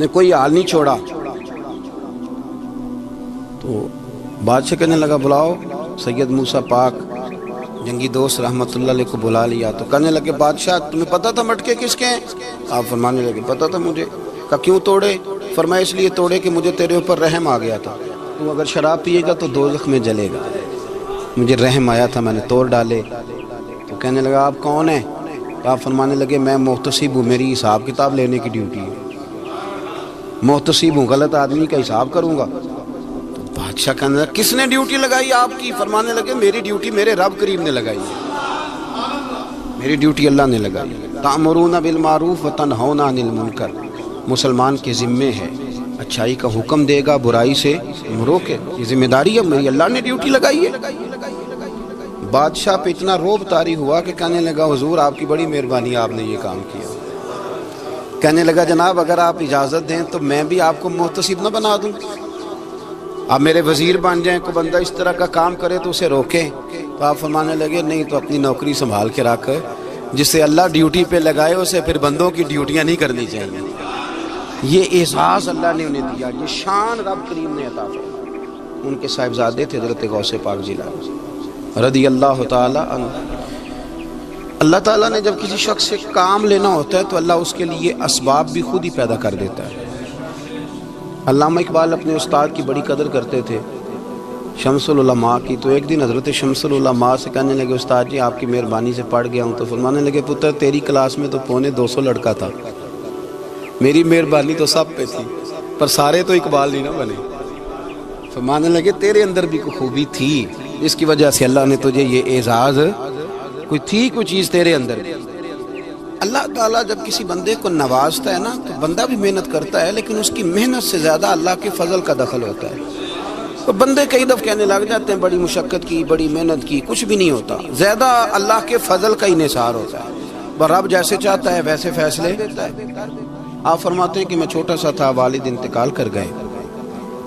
نے کوئی حال نہیں چھوڑا. تو بادشاہ کہنے لگا بلاؤ سید موسیٰ پاک جنگی دوست رحمت اللہ علیہ کو بلا لیا. تو کہنے لگے بادشاہ تمہیں پتہ تھا مٹکے کس کے ہیں؟ آپ فرمانے لگے پتہ تھا مجھے. کہا کیوں توڑے؟ فرمایا اس لیے توڑے کہ مجھے تیرے اوپر رحم آ گیا تھا. تو اگر شراب پیے گا تو دوزخ میں جلے گا. مجھے رحم آیا تھا میں نے توڑ ڈالے. تو کہنے لگا آپ کون ہیں؟ تو آپ فرمانے لگے میں محتسب ہوں، میری حساب کتاب لینے کی ڈیوٹی ہے. محتسب ہوں، غلط آدمی کا حساب کروں گا. تو بادشاہ کہنے لگا کس نے ڈیوٹی لگائی آپ کی؟ فرمانے لگے میری ڈیوٹی میرے رب کریم نے لگائی ہے، میری ڈیوٹی اللہ نے لگائی ہے. تأمرون بالمعروف وتنہون عن المنکر، مسلمان کے ذمے ہے اچھائی کا حکم دے گا، برائی سے روکے. یہ ذمہ داری ہے میری، اللہ نے ڈیوٹی لگائی ہے. بادشاہ پہ اتنا روب طاری ہوا کہ کہنے لگا حضور آپ کی بڑی مہربانی، آپ نے یہ کام کیا. کہنے لگا جناب اگر آپ اجازت دیں تو میں بھی آپ کو محتسب نہ بنا دوں، آپ میرے وزیر بن جائیں. کوئی بندہ اس طرح کا کام کرے تو اسے روکیں. تو آپ فرمانے لگے نہیں، تو اپنی نوکری سنبھال کے رکھ، جسے اللہ ڈیوٹی پہ لگائے اسے پھر بندوں کی ڈیوٹیاں نہیں کرنی چاہیے. یہ اعزاز اللہ نے انہیں دیا، یہ شان رب کریم نے عطا فرمائی. ان کے صاحبزادے تھے حضرت غوث پاک جیلانی رضی اللہ تعالی عنہ. اللہ تعالیٰ نے جب کسی شخص سے کام لینا ہوتا ہے تو اللہ اس کے لیے اسباب بھی خود ہی پیدا کر دیتا ہے. علامہ اقبال اپنے استاد کی بڑی قدر کرتے تھے، شمس العلماء کی. تو ایک دن حضرت شمس العلماء سے کہنے لگے استاد جی آپ کی مہربانی سے پڑھ گیا ہوں. تو فرمانے لگے پتر تیری کلاس میں تو 250 لڑکا تھا، میری مہربانی تو سب پہ تھی، پر سارے تو اقبال نہیں نہ بنے. فرمانے لگے تیرے اندر بھی کوئی خوبی تھی، اس کی وجہ سے اللہ نے تجھے یہ اعزاز، کوئی تھی کوئی چیز تیرے اندر. اللہ تعالیٰ جب کسی بندے کو نوازتا ہے نا تو بندہ بھی محنت کرتا ہے، لیکن اس کی محنت سے زیادہ اللہ کے فضل کا دخل ہوتا ہے. تو بندے کئی دفعہ کہنے لگ جاتے ہیں بڑی مشقت کی، بڑی محنت کی، کچھ بھی نہیں ہوتا. زیادہ اللہ کے فضل کا انحصار ہوتا ہے. رب جیسے چاہتا ہے ویسے فیصلے دیتا ہے. آپ فرماتے ہیں کہ میں چھوٹا سا تھا، والد انتقال کر گئے،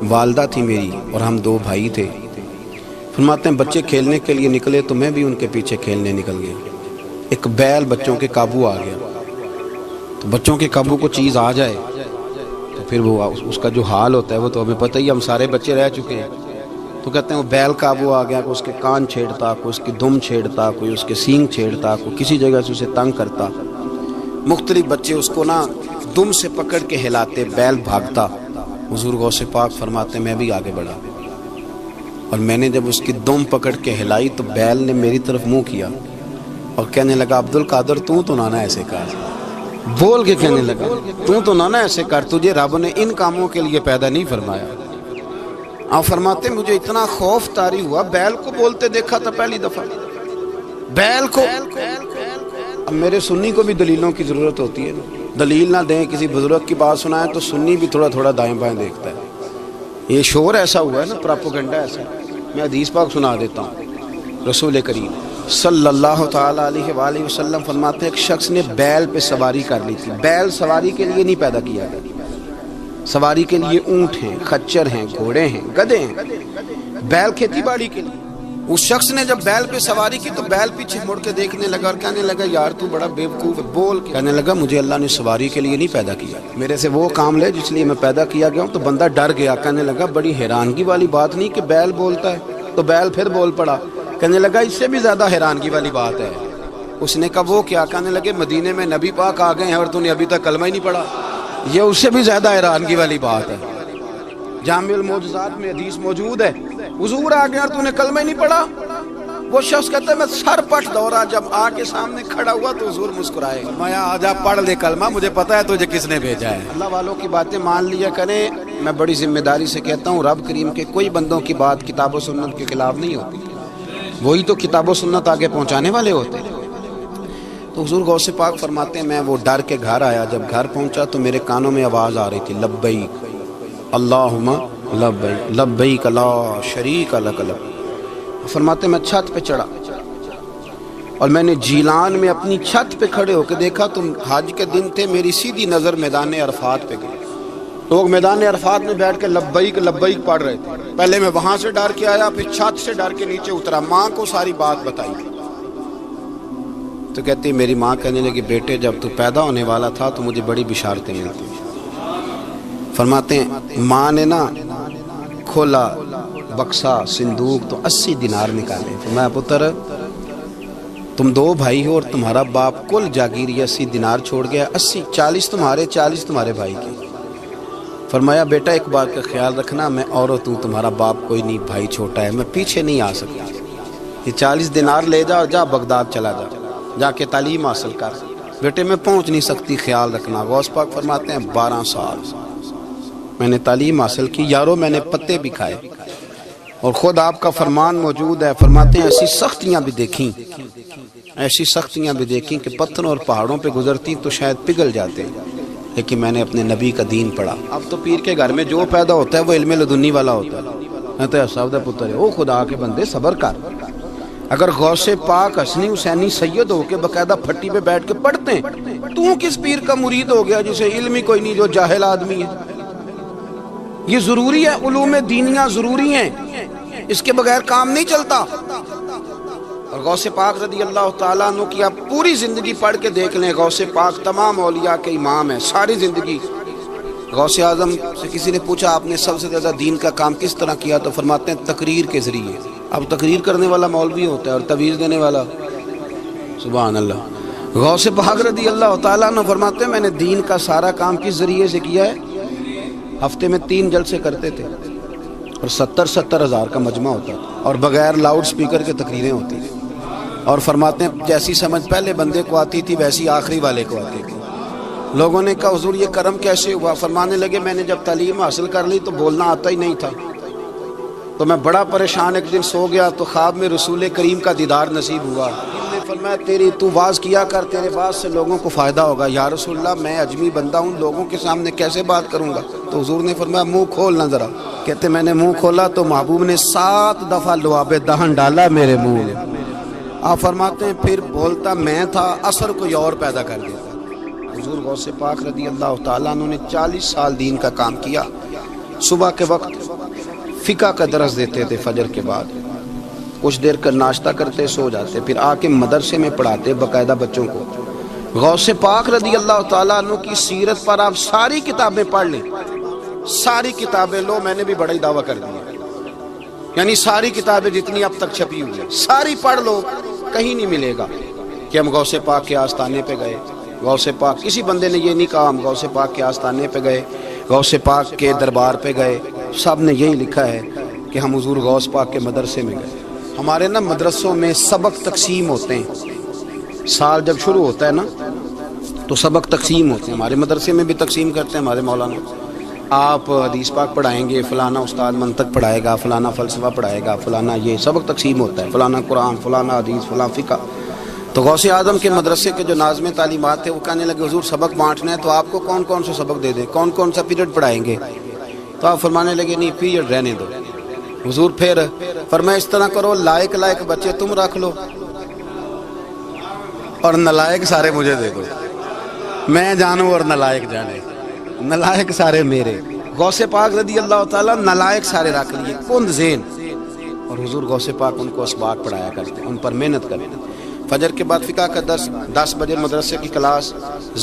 والدہ تھی میری اور ہم 2 بھائی تھے. فرماتے ہیں بچے کھیلنے کے لیے نکلے تو میں بھی ان کے پیچھے کھیلنے نکل گیا. ایک بیل بچوں کے قابو آ گیا. تو بچوں کے قابو کو چیز آ جائے تو پھر وہ اس کا جو حال ہوتا ہے وہ تو ہمیں پتہ ہی، ہم سارے بچے رہ چکے ہیں. تو کہتے ہیں وہ بیل قابو آ گیا، کوئی اس کے کان چھیڑتا، کوئی اس کی دم چھیڑتا، کوئی اس کے سینگ چھیڑتا، کوئی کسی جگہ سے اسے تنگ کرتا. مختلف بچے اس کو نا دم سے پکڑ کے ہلاتے، بیل بھاگتا. حضور غوث پاک فرماتے میں بھی آگے بڑھا اور میں نے جب اس کی دم پکڑ کے ہلائی تو بیل نے میری طرف منہ کیا اور کہنے لگا عبد القادر تو نانا ایسے کر، بول کے کہنے لگا تو نانا ایسے کر، تجھے رب نے ان کاموں کے لیے پیدا نہیں فرمایا. آپ فرماتے مجھے اتنا خوف طاری ہوا، بیل کو بولتے دیکھا تھا پہلی دفعہ، بیل کو. اب میرے سنی کو بھی دلیلوں کی ضرورت ہوتی ہے، دلیل نہ دیں، کسی بزرگ کی بات سنائیں تو سنی بھی تھوڑا تھوڑا دائیں بائیں دیکھتا ہے. یہ شور ایسا ہوا ہے نا، پراپوگنڈا ایسا. میں حدیث پاک سنا دیتا ہوں. رسول کریم صلی اللہ تعالیٰ علیہ وآلہ وسلم فرماتے ہیں ایک شخص نے بیل پہ سواری کر لی تھی. بیل سواری کے لیے نہیں پیدا کیا گیا، سواری کے لیے اونٹ ہیں، خچر ہیں، گھوڑے ہیں، گدھے ہیں. بیل کھیتی باڑی کے لیے. اس شخص نے جب بیل پہ سواری کی تو بیل پیچھے مڑ کے دیکھنے لگا اور کہنے لگا یار تو بڑا بے وقوف ہے. بول کے کہنے لگا مجھے اللہ نے سواری کے لیے نہیں پیدا کیا، میرے سے وہ کام لے جس لیے میں پیدا کیا گیا ہوں. تو بندہ ڈر گیا، کہنے لگا بڑی حیرانگی والی بات نہیں کہ بیل بولتا ہے. تو بیل پھر بول پڑا. کہنے لگا اس سے بھی زیادہ حیرانگی والی بات ہے. اس نے کہا وہ کیا؟ کہنے لگے مدینے میں نبی پاک آ گئے ہیں اور تو نے ابھی تک کلمہ ہی نہیں پڑھا. یہ اس سے بھی زیادہ حیرانگی والی بات ہے. جامع المعجزات میں حدیث موجود ہے، حضور آ گئے اور تو نے کلمہ ہی نہیں پڑھا. وہ شخص کہتا ہے میں سر پٹ دوڑا، جب آ کے سامنے کھڑا ہوا تو حضور مسکرائے، میں آجا پڑھ لے کلمہ، مجھے پتا ہے تجھے کس نے بھیجا ہے. اللہ والوں کی باتیں مان لیا کریں. میں بڑی ذمہ داری سے کہتا ہوں رب کریم کے کوئی بندوں کی بات کتاب و سنت کے خلاف نہیں ہوتی، وہی تو کتاب و سنت آگے پہنچانے والے ہوتے. تو حضور غوث پاک فرماتے ہیں میں وہ ڈر کے گھر آیا. جب گھر پہنچا تو میرے کانوں میں آواز آ رہی تھی لبیک اللہم لبیک لبیک لا شریک لک لبیک. فرماتے میں چھت پہ چڑھا اور میں نے جیلان میں اپنی چھت پہ کھڑے ہو کے دیکھا تو حج کے دن تھے، میری سیدھی نظر میدان عرفات پہ گئی. لوگ میدان عرفات میں بیٹھ کے لبیک لبیک پڑھ رہے تھے. پہلے میں وہاں سے ڈر کے آیا، پھر چھت سے ڈر کے نیچے اترا، ماں کو ساری بات بتائی. تو کہتی میری ماں کہنے لگی بیٹے جب تو پیدا ہونے والا تھا تو مجھے بڑی بشارتیں ملتی. فرماتے ہیں ماں نے نا کھولا بکسا صندوق تو 80 دینار نکالے. فرمایا پتر تم 2 بھائی ہو اور تمہارا باپ کل جاگیر 80 دینار چھوڑ گیا. 80 40 تمہارے 40 تمہارے بھائی کے. فرمایا بیٹا ایک بات کا خیال رکھنا، میں عورت ہوں، تمہارا باپ کوئی نہیں، بھائی چھوٹا ہے، میں پیچھے نہیں آ سکتا. یہ 40 دینار لے جا اور جا بغداد چلا جا کے تعلیم حاصل کر. بیٹے میں پہنچ نہیں سکتی، خیال رکھنا. غوث پاک فرماتے ہیں 12 سال میں نے تعلیم حاصل کی یارو، میں نے پتے بھی کھائے اور خود آپ کا فرمان موجود ہے. فرماتے ہیں ایسی سختیاں بھی دیکھیں، ایسی سختیاں بھی دیکھیں کہ پتھروں اور پہاڑوں پہ گزرتی تو شاید پگھل جاتے، لیکن میں نے اپنے نبی کا دین پڑھا. اب تو پیر کے گھر میں جو پیدا ہوتا ہے وہ علم لدنی والا ہوتا ہے. میں تو صاحب دا پتر ہے، او خدا کے بندے صبر کر. اگر غوث پاک حسنی حسینی سید ہو کے باقاعدہ پھٹی پہ بیٹھ کے پڑھتے ہیں، تو کس پیر کا مرید ہو گیا جسے علم ہی کوئی نہیں، جو جاہل آدمی ہے؟ یہ ضروری ہے، علوم دینیاں ضروری ہیں، اس کے بغیر کام نہیں چلتا. اور غوث پاک رضی اللہ تعالیٰ عنہ کی آپ پوری زندگی پڑھ کے دیکھ لیں. غوث پاک تمام اولیاء کے امام ہیں ساری زندگی. غوث اعظم سے کسی نے پوچھا آپ نے سب سے زیادہ دین کا کام کس طرح کیا، تو فرماتے ہیں تقریر کے ذریعے. اب تقریر کرنے والا مولوی ہوتا ہے اور تویز دینے والا سبحان اللہ. غوث پاک رضی اللہ تعالیٰ عنہ فرماتے ہیں میں نے دین کا سارا کام کس ذریعے سے کیا ہے. ہفتے میں 3 جلسے کرتے تھے اور 70 ہزار کا مجمع ہوتا تھا اور بغیر لاؤڈ سپیکر کے تقریریں ہوتی تھیں. اور فرماتے ہیں جیسی سمجھ پہلے بندے کو آتی تھی ویسی آخری والے کو آتی تھی. لوگوں نے کہا حضور یہ کرم کیسے ہوا؟ فرمانے لگے میں نے جب تعلیم حاصل کر لی تو بولنا آتا ہی نہیں تھا، تو میں بڑا پریشان ایک دن سو گیا تو خواب میں رسول کریم کا دیدار نصیب ہوا. نے فرمایا تیری تو واز کیا کر، تیرے باز سے لوگوں کو فائدہ ہوگا. یا رسول اللہ میں اجمی بندہ ہوں، لوگوں کے سامنے کیسے بات کروں گا؟ تو حضور نے فرمایا منہ کھولنا ذرا. کہتے میں نے منہ کھولا تو محبوب نے 7 دفعہ لعاب دہن ڈالا میرے منہ میں. آپ فرماتے ہیں پھر بولتا میں تھا، اثر کوئی اور پیدا کر دیتا. حضور غوث پاک رضی اللہ تعالیٰ عنہ نے 40 سال دین کا کام کیا. صبح کے وقت فقہ کا درس دیتے تھے فجر کے بعد، کچھ دیر کر ناشتہ کرتے سو جاتے، پھر آ کے مدرسے میں پڑھاتے باقاعدہ بچوں کو. غوث پاک رضی اللہ تعالیٰ عنہ کی سیرت پر آپ ساری کتابیں پڑھ لیں، ساری کتابیں لو. میں نے بھی بڑا ہی دعویٰ کر دیا، یعنی ساری کتابیں جتنی اب تک چھپی ہوئی ہیں ساری پڑھ لو، کہیں نہیں ملے گا کہ ہم غوث پاک کے آستانے پہ گئے. غوث پاک کسی بندے نے یہ نہیں کہا ہم غوث پاک کے آستانے پہ گئے، غوث پاک کے دربار پہ گئے. سب نے یہی لکھا ہے کہ ہم حضور غوث پاک کے مدرسے میں گئے. ہمارے نا مدرسوں میں سبق تقسیم ہوتے ہیں، سال جب شروع ہوتا ہے نا تو سبق تقسیم ہوتے ہیں. ہمارے مدرسے میں بھی تقسیم کرتے ہیں ہمارے مولانا. آپ حدیث پاک پڑھائیں گے، فلانا استاد منطق پڑھائے گا، فلانا فلسفہ پڑھائے گا، فلانا یہ سبق تقسیم ہوتا ہے، فلانا قرآن، فلانا حدیث، فلاں فقہ. تو غوث اعظم کے مدرسے کے جو ناظم تعلیمات تھے وہ کہنے لگے حضور سبق بانٹنا ہے تو آپ کو کون کون سے سبق دے دیں، کون کون سا پیریڈ پڑھائیں گے؟ تو آپ فرمانے لگے نہیں پیریڈ رہنے دو. حضور پھر فرمایا اس طرح کرو لائق بچے تم رکھ لو اور نلائق سارے مجھے دے دو، میں جانوں اور نلائق جانے، نلائق سارے میرے. غوث پاک رضی اللہ تعالیٰ نلائق سارے رکھ لیے کند ذہن. اور حضور غوث پاک ان کو اسباق پڑھایا کرتے، ان پر محنت کرتے. فجر کے بعد فقہ کا درس، 10 بجے مدرسے کی کلاس،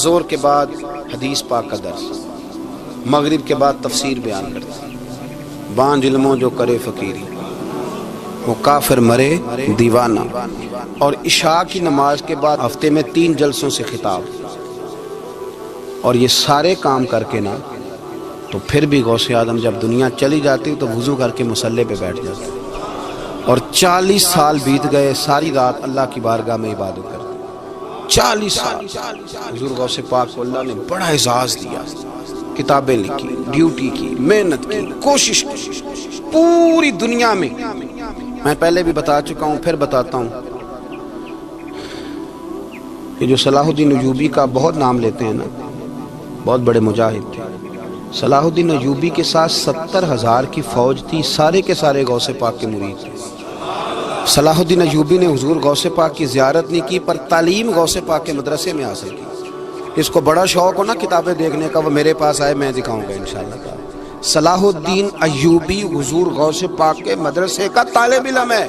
زور کے بعد حدیث پاک کا درس، مغرب کے بعد تفسیر بیان کرتے. بانج علموں جو کرے فقیری وہ کافر مرے دیوانہ. اور عشاء کی نماز کے بعد ہفتے میں 3 جلسوں سے خطاب. اور یہ سارے کام کر کے نا تو پھر بھی غوث اعظم جب دنیا چلی جاتی تو وضو کر کے مصلی پہ بیٹھ جاتے. اور 40 سال بیت گئے، ساری رات اللہ کی بارگاہ میں عبادت کرتے. 40 سال حضور غوث پاک کو اللہ نے بڑا اعزاز دیا، کتابیں لکھی، ڈیوٹی کی، محنت کی، کوشش کی پوری دنیا میں. میں پہلے بھی بتا چکا ہوں پھر بتاتا ہوں کہ جو صلاح الدین ایوبی کا بہت نام لیتے ہیں نا، بہت بڑے مجاہد تھے. صلاح الدین ایوبی کے ساتھ 70,000 کی فوج تھی، سارے کے سارے غوث پاک کے مرید تھے. صلاح الدین ایوبی نے حضور غوث پاک کی زیارت نہیں کی پر تعلیم غوث پاک کے مدرسے میں حاصل کی. اس کو بڑا شوق ہو نا کتابیں دیکھنے کا، وہ میرے پاس آئے میں دکھاؤں گا انشاءاللہ. صلاح الدین ایوبی حضور غوث پاک کے مدرسے کا طالب علم ہے.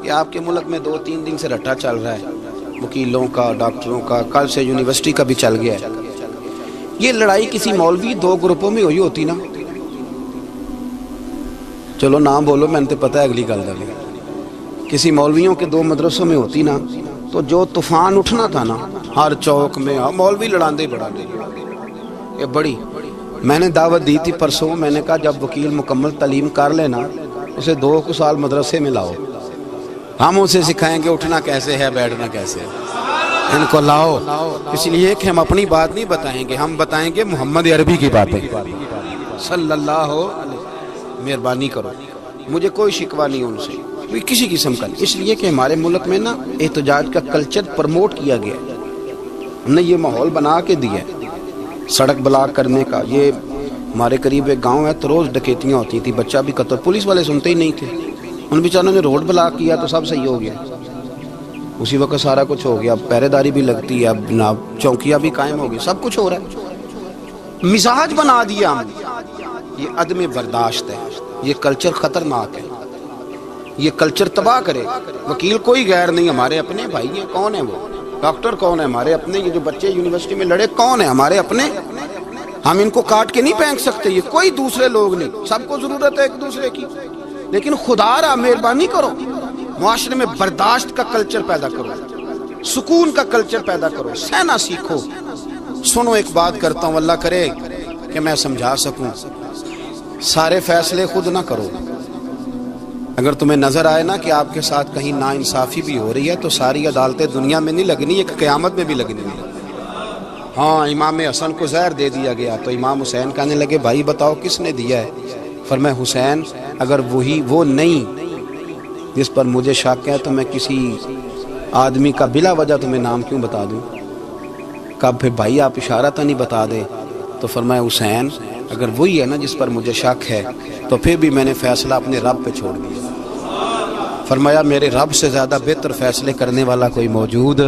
یہ آپ کے ملک میں 2-3 دن سے رٹا چل رہا ہے، وکیلوں کا، ڈاکٹروں کا، کل سے یونیورسٹی کا بھی چل گیا ہے. یہ لڑائی کسی مولوی دو گروپوں میں ہوئی ہوتی نا، چلو نام بولو، میں نے پتہ ہے اگلی گل دے، کسی مولویوں کے دو مدرسوں میں ہوتی نا تو جو طوفان اٹھنا تھا نا ہر چوک میں، مولوی لڑاندے بڑا دے یہ بڑی۔ میں نے دعوت دی تھی پرسوں، میں نے کہا جب وکیل مکمل تعلیم کر لینا اسے 2 سال مدرسے میں لاؤ، ہم اسے سکھائیں گے اٹھنا کیسے ہے بیٹھنا کیسے ہے، ان کو لاؤ، اس لیے کہ ہم اپنی بات نہیں بتائیں گے، ہم بتائیں گے محمد عربی کی باتیں صلی اللہ علیہ۔ مہربانی کرو، مجھے کوئی شکوہ نہیں ان سے کوئی کسی قسم کا، اس لیے کہ ہمارے ملک میں نا احتجاج کا کلچر پروموٹ کیا گیا، ہم نے یہ ماحول بنا کے دیا ہے سڑک بلاک کرنے کا۔ یہ ہمارے قریب ایک گاؤں ہے تو روز ڈکیتیاں ہوتی تھی، بچہ بھی قتل، پولیس والے سنتے ہی نہیں تھے، ان بیچاروں نے روڈ بلاک کیا تو سب صحیح ہو گیا، اسی وقت سارا کچھ ہو گیا، اب پہرے داری بھی لگتی ہے، اب جناب چوکیاں بھی قائم ہو گئی، سب کچھ ہو رہا ہے، مزاج بنا دیا ہم نے۔ یہ عدم برداشت ہے، یہ کلچر خطرناک ہے، یہ کلچر تباہ کرے گا۔ وکیل کوئی غیر نہیں، ہمارے اپنے بھائی ہیں، کون ہے وہ؟ ڈاکٹر کون ہے؟ ہمارے اپنے۔ یہ جو بچے یونیورسٹی میں لڑے کون ہے؟ ہمارے اپنے۔ ہم ان کو کاٹ کے نہیں پھینک سکتے، یہ کوئی دوسرے لوگ نہیں، سب کو ضرورت ہے ایک دوسرے کی، لیکن خدا را مہربانی کرو معاشرے میں برداشت کا کلچر پیدا کرو، سکون کا کلچر پیدا کرو، سہنا سیکھو۔ سنو ایک بات کرتا ہوں، اللہ کرے کہ میں سمجھا سکوں، سارے فیصلے خود نہ کرو۔ اگر تمہیں نظر آئے نا کہ آپ کے ساتھ کہیں ناانصافی بھی ہو رہی ہے تو ساری عدالتیں دنیا میں نہیں لگنی، ایک قیامت میں بھی لگنی ہے۔ ہاں امام حسن کو زہر دے دیا گیا تو امام حسین کہنے لگے بھائی بتاؤ کس نے دیا ہے؟ فرمایا حسین اگر وہ نہیں جس پر مجھے شک ہے تو میں کسی آدمی کا بلا وجہ تمہیں نام کیوں بتا دوں؟ کہا پھر بھائی آپ اشارہ تو نہیں بتا دے؟ تو فرمایا حسین اگر وہی ہے نا جس پر مجھے شک ہے تو پھر بھی میں نے فیصلہ اپنے رب پہ چھوڑ دیا۔ فرمایا میرے رب سے زیادہ بہتر فیصلے کرنے والا کوئی موجود؟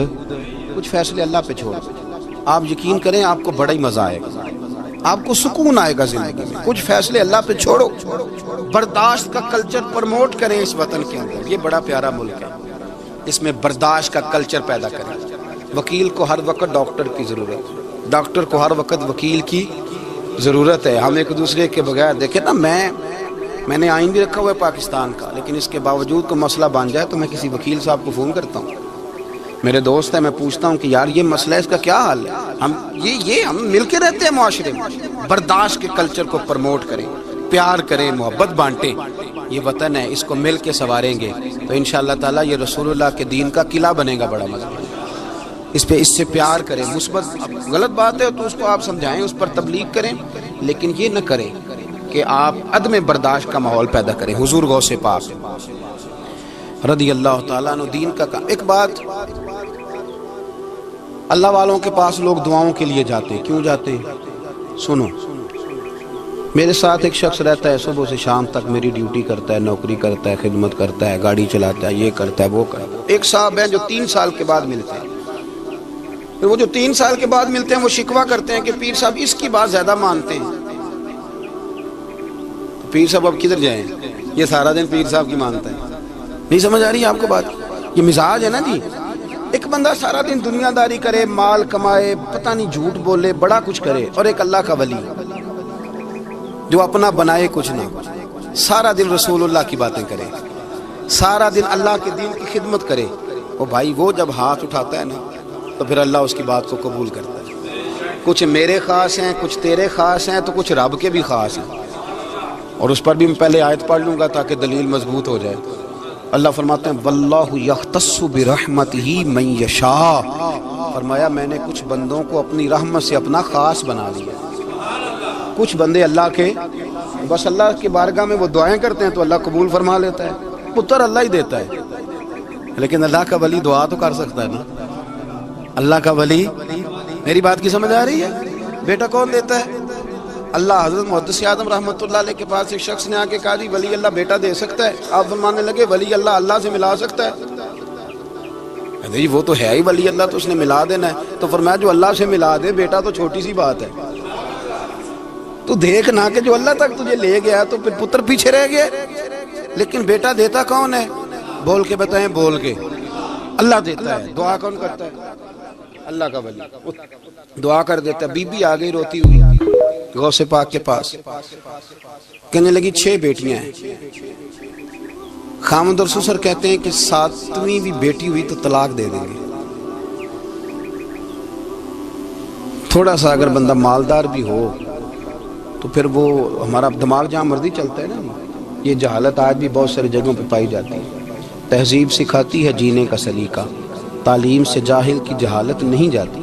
کچھ فیصلے اللہ پہ چھوڑ دیں، آپ یقین کریں آپ کو بڑا ہی مزہ آئے گا، آپ کو سکون آئے گا زندگی میں۔ کچھ فیصلے اللہ پہ چھوڑو، برداشت کا کلچر پروموٹ کریں اس وطن کے اندر، یہ بڑا پیارا ملک ہے، اس میں برداشت کا کلچر پیدا کریں۔ وکیل کو ہر وقت ڈاکٹر کی ضرورت، ڈاکٹر کو ہر وقت وکیل کی ضرورت ہے۔ ہم ایک دوسرے کے بغیر دیکھیں نا، میں نے آئین بھی رکھا ہوا ہے پاکستان کا، لیکن اس کے باوجود کوئی مسئلہ بن جائے تو میں کسی وکیل صاحب کو فون کرتا ہوں، میرے دوست ہیں، میں پوچھتا ہوں کہ یار یہ مسئلہ ہے، اس کا کیا حل ہے؟ ہم مل کے رہتے ہیں معاشرے میں۔ برداشت کے کلچر کو پروموٹ کریں، پیار کریں، محبت بانٹیں، یہ وطن ہے، اس کو مل کے سنواریں گے تو انشاءاللہ تعالی یہ رسول اللہ کے دین کا قلعہ بنے گا بڑا مضبوط۔ اس سے پیار کریں، مثبت غلط بات ہے تو اس کو آپ سمجھائیں، اس پر تبلیغ کریں، لیکن یہ نہ کریں کہ آپ عدم برداشت کا ماحول پیدا کریں۔ حضور غوث پاک رضی اللہ تعالیٰ عنہ دین کا کام۔ ایک بات، اللہ والوں کے پاس لوگ دعاؤں کے لیے جاتے ہیں، کیوں جاتے ہیں؟ سنو، میرے ساتھ ایک شخص رہتا ہے، صبح سے شام تک میری ڈیوٹی کرتا ہے، نوکری کرتا ہے، خدمت کرتا ہے، گاڑی چلاتا ہے، یہ کرتا ہے وہ کرتا ہے۔ ایک صاحب ہیں جو 3 سال کے بعد ملتے ہیں، پھر وہ جو 3 سال کے بعد ملتے ہیں وہ شکوہ کرتے ہیں کہ پیر صاحب اس کی بات زیادہ مانتے ہیں۔ پیر صاحب اب کدھر جائیں، یہ سارا دن پیر صاحب کی مانتا ہے۔ نہیں سمجھ آ رہی ہے آپ کو بات؟ یہ مزاج ہے نا جی، ایک بندہ سارا دن دنیا داری کرے، مال کمائے، پتہ نہیں جھوٹ بولے، بڑا کچھ کرے، اور ایک اللہ کا ولی جو اپنا بنائے کچھ نہ، سارا دن رسول اللہ کی باتیں کرے، سارا دن اللہ کے دین کی خدمت کرے، وہ بھائی وہ جب ہاتھ اٹھاتا ہے نا تو پھر اللہ اس کی بات کو قبول کرتا ہے۔ کچھ میرے خاص ہیں، کچھ تیرے خاص ہیں، تو کچھ رب کے بھی خاص ہیں، اور اس پر بھی میں پہلے آیت پڑھ لوں گا تاکہ دلیل مضبوط ہو جائے۔ اللہ فرماتے ہیں واللہ یختص برحمتہ من یشاء، فرمایا میں نے کچھ بندوں کو اپنی رحمت سے اپنا خاص بنا لیا۔ کچھ بندے اللہ کے بس اللہ کی بارگاہ میں وہ دعائیں کرتے ہیں تو اللہ قبول فرما لیتا ہے، پتر اللہ ہی دیتا ہے، لیکن اللہ کا ولی دعا تو کر سکتا ہے نا۔ اللہ کا ولی، میری بات کی سمجھ آ رہی ہے؟ بیٹا کون دیتا ہے؟ اللہ۔ حضرت محدث اعظم رحمۃ اللہ علیہ کے پاس ایک شخص نے آ کے کہا جی ولی اللہ بیٹا دے سکتا ہے؟ آپ فرمانے لگے ولی اللہ اللہ سے ملا سکتا ہے؟ جی وہ تو ہے ہی ولی اللہ، تو اس نے ملا دینا ہے۔ تو فرمایا جو اللہ سے ملا دے بیٹا تو چھوٹی سی بات ہے، تو دیکھ نہ کہ جو اللہ تک تجھے لے گیا تو پھر پتر پیچھے رہ گیا، لیکن بیٹا دیتا کون ہے؟ بول کے بتائیں، بول کے۔ اللہ دیتا ہے۔ دعا کون کرتا ہے؟ اللہ کا ولی دعا کر دیتا. بی بی آ گئی روتی ہوئی غوث پاک کے پاس, کہنے لگی 6 بیٹیاں ہیں. خامد اور سسر کہتے ہیں کہ 7ویں بھی بیٹی ہوئی تو طلاق دے دیں گے. تھوڑا سا اگر بندہ مالدار بھی ہو تو پھر وہ ہمارا دماغ جہاں مرضی چلتا ہے نا. یہ جہالت آج بھی بہت ساری جگہوں پہ پائی جاتی ہے. تہذیب سکھاتی ہے جینے کا سلیقہ, تعلیم سے جاہل کی جہالت نہیں جاتی.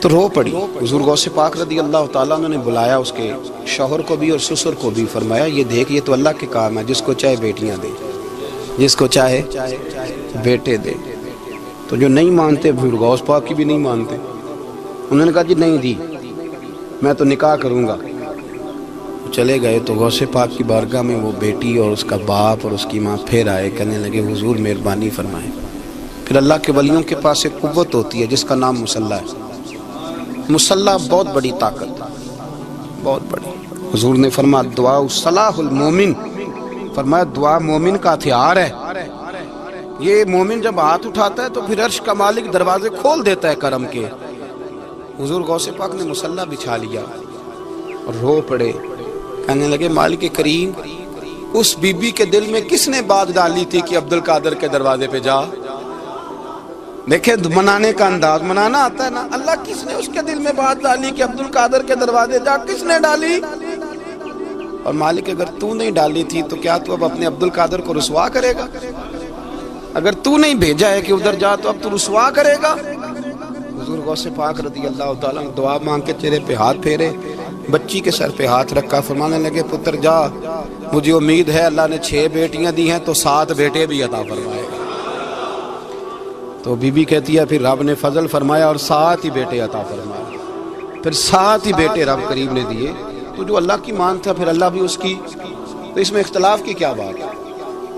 تو رو پڑی. حضور غوث پاک رضی اللہ تعالیٰ عنہ نے بلایا اس کے شوہر کو بھی اور سسر کو بھی. فرمایا یہ دیکھ, یہ تو اللہ کے کام ہے, جس کو چاہے بیٹیاں دے, جس کو چاہے بیٹے دے. تو جو نہیں مانتے پھر غوث پاک کی بھی نہیں مانتے. انہوں نے کہا جی نہیں دی, میں تو نکاح کروں گا. چلے گئے تو غوث پاک کی بارگاہ میں وہ بیٹی اور اس کا باپ اور اس کی ماں پھر آئے, کہنے لگے حضور مہربانی فرمائیں. پھر اللہ کے ولیوں کے پاس ایک قوت ہوتی ہے جس کا نام مصلح ہے. مصلح بہت بڑی طاقت, بہت بڑی. حضور نے فرمایا دعا صلاح المومن, فرمایا دعا مومن کا ہتھیار ہے. یہ مومن جب ہاتھ اٹھاتا ہے تو پھر عرش کا مالک دروازے کھول دیتا ہے کرم کے. حضور غوث پاک نے مصلح بچھا لیا اور رو پڑے, کہنے لگے مالک کریم, اس بی بی کے دل میں کس نے بات ڈالی تھی کہ عبد القادر کے دروازے پہ جا. دیکھیں منانے کا انداز, منانا آتا ہے نا. اللہ کس نے اس کے دل میں بات ڈالی کہ عبد القادر کے دروازے جا, کس نے ڈالی؟ اور مالک اگر تو نہیں ڈالی تھی تو کیا تو اب اپنے عبد القادر کو رسوا کرے گا؟ اگر تو نہیں بھیجا ہے کہ ادھر جا تو اب تو رسوا کرے گا؟ حضور غوث پاک رضی اللہ تعالیٰ نے دعا مانگ کے چہرے پہ ہاتھ پھیرے, بچی کے سر پہ ہاتھ رکھا, فرمانے لگے پتر جا, مجھے امید ہے اللہ نے 6 بیٹیاں دی ہیں تو 7 بیٹے بھی عطا فرمائے گا. تو بی بی کہتی ہے پھر رب نے فضل فرمایا اور 7 ہی بیٹے عطا فرمائے. پھر 7 ہی بیٹے رب کریم نے دیے. تو جو اللہ کی مان تھا پھر اللہ بھی اس کی. تو اس میں اختلاف کی کیا بات ہے؟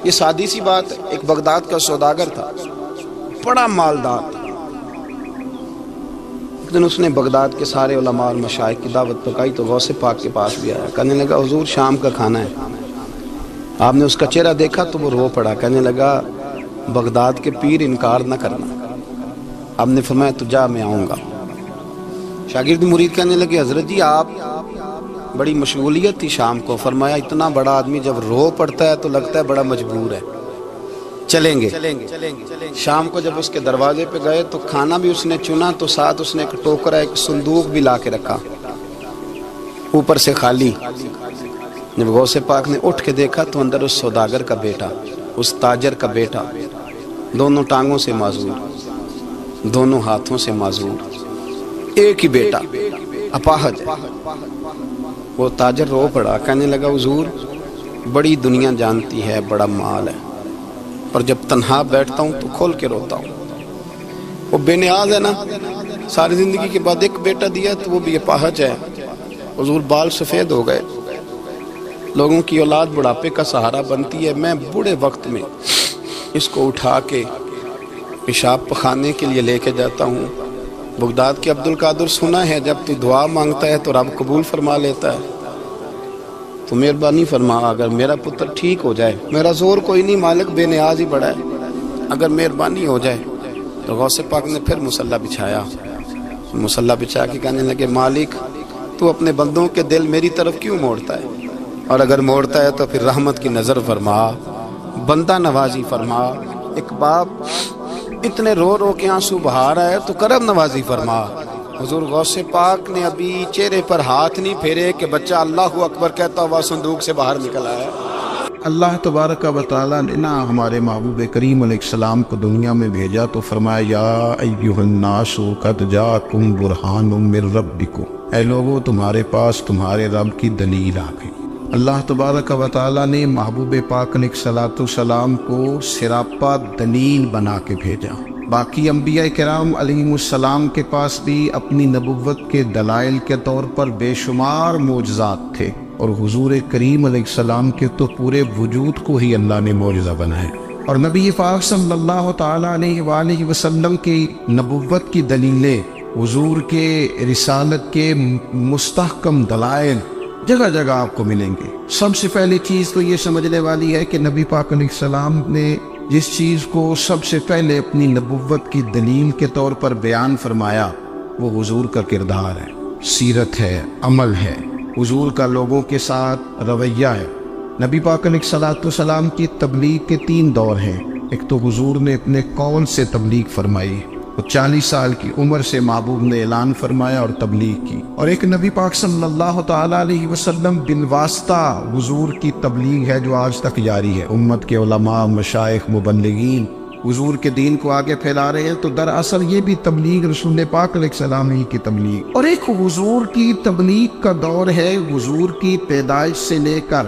یہ سادی سی بات ہے. ایک بغداد کا سوداگر تھا, بڑا مالدار تھا. ایک دن اس نے بغداد کے سارے علماء اور مشائخ کی دعوت پکائی تو غوث پاک کے پاس بھی آیا. کہنے لگا حضور شام کا کھانا ہے. آپ نے اس کا چہرہ دیکھا تو وہ رو پڑا. کہنے لگا بغداد کے پیر انکار نہ کرنا. آپ نے فرمایا تو جا, میں آؤں گا. شاگرد مرید کہنے لگے حضرت جی آپ بڑی مشغولیت تھی شام کو. فرمایا اتنا بڑا آدمی جب رو پڑتا ہے تو لگتا ہے بڑا مجبور ہے, چلیں گے. شام کو جب اس کے دروازے پہ گئے تو کھانا بھی اس نے چنا تو ساتھ اس نے ایک ٹوکرا, ایک صندوق بھی لا کے رکھا, اوپر سے خالی. جب غوث پاک نے اٹھ کے دیکھا تو اندر اس سوداگر کا بیٹا, اس تاجر کا بیٹا, دونوں ٹانگوں سے معذور, دونوں ہاتھوں سے معذور, ایک ہی بیٹا اپاہج ہے. وہ تاجر رو پڑا. کہنے لگا حضور بڑی دنیا جانتی ہے, بڑا مال ہے, اور جب تنہا بیٹھتا ہوں تو کھول کے روتا ہوں. وہ بے نیاز ہے نا, ساری زندگی کے بعد ایک بیٹا دیا تو وہ بھی اپاہج ہے. حضور بال سفید ہو گئے. لوگوں کی اولاد بڑھاپے کا سہارا بنتی ہے. میں بوڑھے وقت میں اس کو اٹھا کے پیشاب پخانے کے لیے لے کے جاتا ہوں. بغداد کے عبد القادر سنا ہے جب تو دعا مانگتا ہے تو رب قبول فرما لیتا ہے. تو مہربانی فرما, اگر میرا پتر ٹھیک ہو جائے, میرا زور کوئی نہیں, مالک بے نیاز ہی بڑا ہے, اگر مہربانی ہو جائے. تو غوث پاک نے پھر مصلح بچھایا. مصلح بچھا کے کہنے لگے مالک تو اپنے بندوں کے دل میری طرف کیوں موڑتا ہے, اور اگر موڑتا ہے تو پھر رحمت کی نظر فرما, بندہ نوازی فرما. ایک باپ اتنے رو رو کے آنسو بہا رہا ہے تو کرم نوازی فرما. حضور غوث پاک نے ابھی چہرے پر ہاتھ نہیں پھیرے کہ بچہ اللہ اکبر کہتا ہوا صندوق سے باہر نکل آیا. اللہ تبارک و تعالیٰ نے نا ہمارے محبوب کریم علیہ السلام کو دنیا میں بھیجا تو فرمایا یا ایھا الناس قد جاءکم برہان من ربکم, اے لوگو تمہارے پاس تمہارے رب کی دلیل آ گئی. اللہ تبارک و تعالیٰ نے محبوب پاک علیہ الصلوۃ والسلام کو سراپا دلیل بنا کے بھیجا. باقی انبیاء کرام علیہم السلام کے پاس بھی اپنی نبوت کے دلائل کے طور پر بے شمار معجزات تھے, اور حضور کریم علیہ السلام کے تو پورے وجود کو ہی اللہ نے معجزہ بنایا. اور نبی پاک صلی اللہ تعالیٰ علیہ وآلہ وسلم کی نبوت کی دلیلیں, حضور کے رسالت کے مستحکم دلائل جگہ جگہ آپ کو ملیں گے. سب سے پہلی چیز تو یہ سمجھنے والی ہے کہ نبی پاک علیہ السلام نے جس چیز کو سب سے پہلے اپنی نبوت کی دلیل کے طور پر بیان فرمایا وہ حضور کا کردار ہے، سیرت ہے، عمل ہے، حضور کا لوگوں کے ساتھ رویہ ہے۔ نبی پاک علیہ الصلوۃ والسلام کی تبلیغ کے 3 دور ہیں۔ ایک تو حضور نے اپنے قول سے تبلیغ فرمائی، وہ 40 سال کی عمر سے محبوب نے اعلان فرمایا اور تبلیغ کی، اور ایک نبی پاک صلی اللہ تعالی علیہ وسلم بالواسطہ حضور کی تبلیغ ہے جو آج تک جاری ہے۔ امت کے علماء، مشائخ، مبلغین حضور کے دین کو آگے پھیلا رہے ہیں، تو دراصل یہ بھی تبلیغ رسول پاک علیہ السلام ہی کی تبلیغ۔ اور ایک حضور کی تبلیغ کا دور ہے، حضور کی پیدائش سے لے کر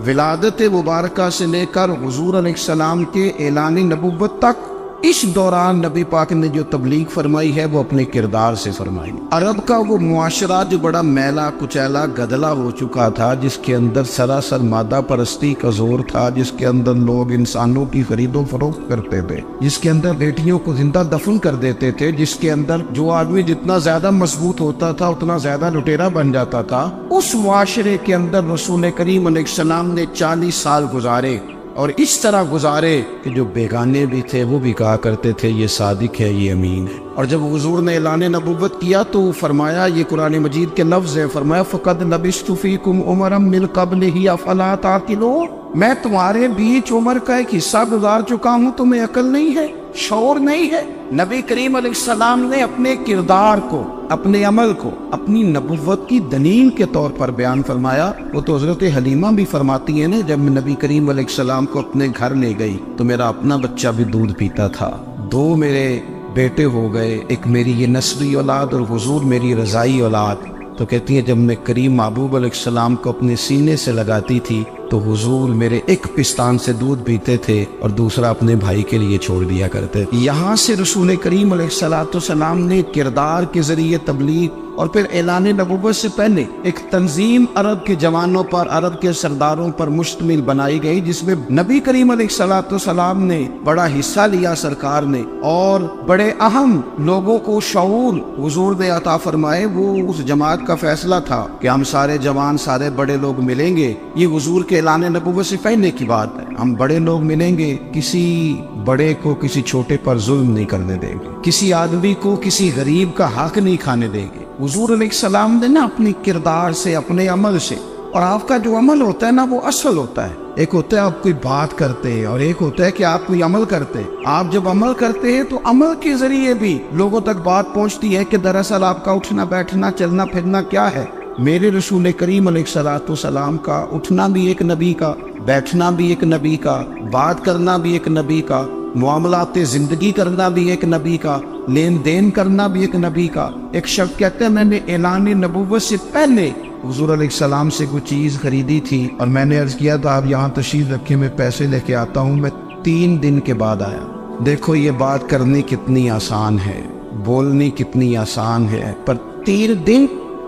ولادت مبارکہ سے لے کر حضور علیہ السلام کے اعلان نبوت تک۔ اس دوران نبی پاک نے جو تبلیغ فرمائی ہے وہ اپنے کردار سے فرمائی۔ عرب کا وہ معاشرہ جو بڑا میلا کچیلا گدلا ہو چکا تھا، جس کے اندر سراسر مادہ پرستی کا زور تھا، جس کے اندر لوگ انسانوں کی خرید و فروخت کرتے تھے، جس کے اندر بیٹیوں کو زندہ دفن کر دیتے تھے، جس کے اندر جو آدمی جتنا زیادہ مضبوط ہوتا تھا اتنا زیادہ لٹیرا بن جاتا تھا، اس معاشرے کے اندر رسول کریم علیہ السلام نے 40 سال گزارے، اور اس طرح گزارے کہ جو بیگانے بھی تھے وہ بھی کہا کرتے تھے یہ صادق ہے، یہ امین ہے۔ اور جب حضور نے اعلان نبوت کیا تو فرمایا، یہ قرآن مجید کے لفظ ہے، فرمایا فَقَدْ لَبِثْتُ فِيكُمْ عُمَرًا مِّن قَبْلِهِ أَفَلَا تَعْقِلُونَ، میں تمہارے بیچ عمر کا ایک حصہ گزار چکا ہوں، تمہیں عقل نہیں ہے، شعور نہیں ہے۔ نبی کریم علیہ السلام نے اپنے کردار کو، اپنے عمل کو اپنی نبوت کی دلیل کے طور پر بیان فرمایا۔ وہ تو حضرت حلیمہ بھی فرماتی ہے نا، جب میں نبی کریم علیہ السلام کو اپنے گھر لے گئی تو میرا اپنا بچہ بھی دودھ پیتا تھا، 2 میرے بیٹے ہو گئے، ایک میری یہ نسبی اولاد اور حضور میری رضائی اولاد۔ تو کہتی ہیں جب میں کریم محبوب علیہ السلام کو اپنے سینے سے لگاتی تھی تو حضور میرے ایک پستان سے دودھ پیتے تھے اور دوسرا اپنے بھائی کے لیے چھوڑ دیا کرتے۔ یہاں سے رسول کریم علیہ السلام نے کردار کے ذریعے تبلیغ اور پھر اعلان نبوت سے پہلے ایک تنظیم عرب کے جوانوں پر، عرب کے سرداروں پر مشتمل بنائی گئی، جس میں نبی کریم علیہ السلام نے بڑا حصہ لیا سرکار نے، اور بڑے اہم لوگوں کو شعور حضور نے عطا فرمائے۔ وہ اس جماعت کا فیصلہ تھا کہ ہم سارے جوان، سارے بڑے لوگ ملیں گے، یہ حضور کے اعلان نبوت سے پہلے کی بات ہے، ہم بڑے لوگ ملیں گے، کسی بڑے کو کسی چھوٹے پر ظلم نہیں کرنے دیں گے، کسی آدمی کو کسی غریب کا حق نہیں کھانے دیں گے۔ حضور علیہ السلام نے نا اپنی کردار سے، اپنے عمل سے، اور آپ کا جو عمل ہوتا ہے نا وہ اصل ہوتا ہے، ایک ہوتا ہے آپ کوئی بات کرتے ہیں اور ایک ہوتا ہے کہ آپ کوئی عمل کرتے ہیں۔ آپ جب عمل کرتے ہیں تو عمل کے ذریعے بھی لوگوں تک بات پہنچتی ہے کہ دراصل آپ کا اٹھنا بیٹھنا چلنا پھرنا کیا ہے۔ میرے رسول کریم علیہ السلام کا اٹھنا بھی ایک نبی کا، بیٹھنا بھی ایک نبی کا، بات کرنا بھی ایک نبی کا، معاملات زندگی کرنا بھی ایک نبی کا، لین دین کرنا بھی ایک نبی کا۔ ایک شخص کہتے ہیں میں نے اعلان نبوت سے پہلے حضور علیہ السلام سے کوئی چیز خریدی تھی اور میں نے عرض کیا تھا آپ یہاں تشریف رکھیں، میں پیسے لے کے آتا ہوں، میں 3 دن کے بعد آیا۔ دیکھو یہ بات کرنی کتنی آسان ہے، بولنی کتنی آسان ہے، پر 3 دن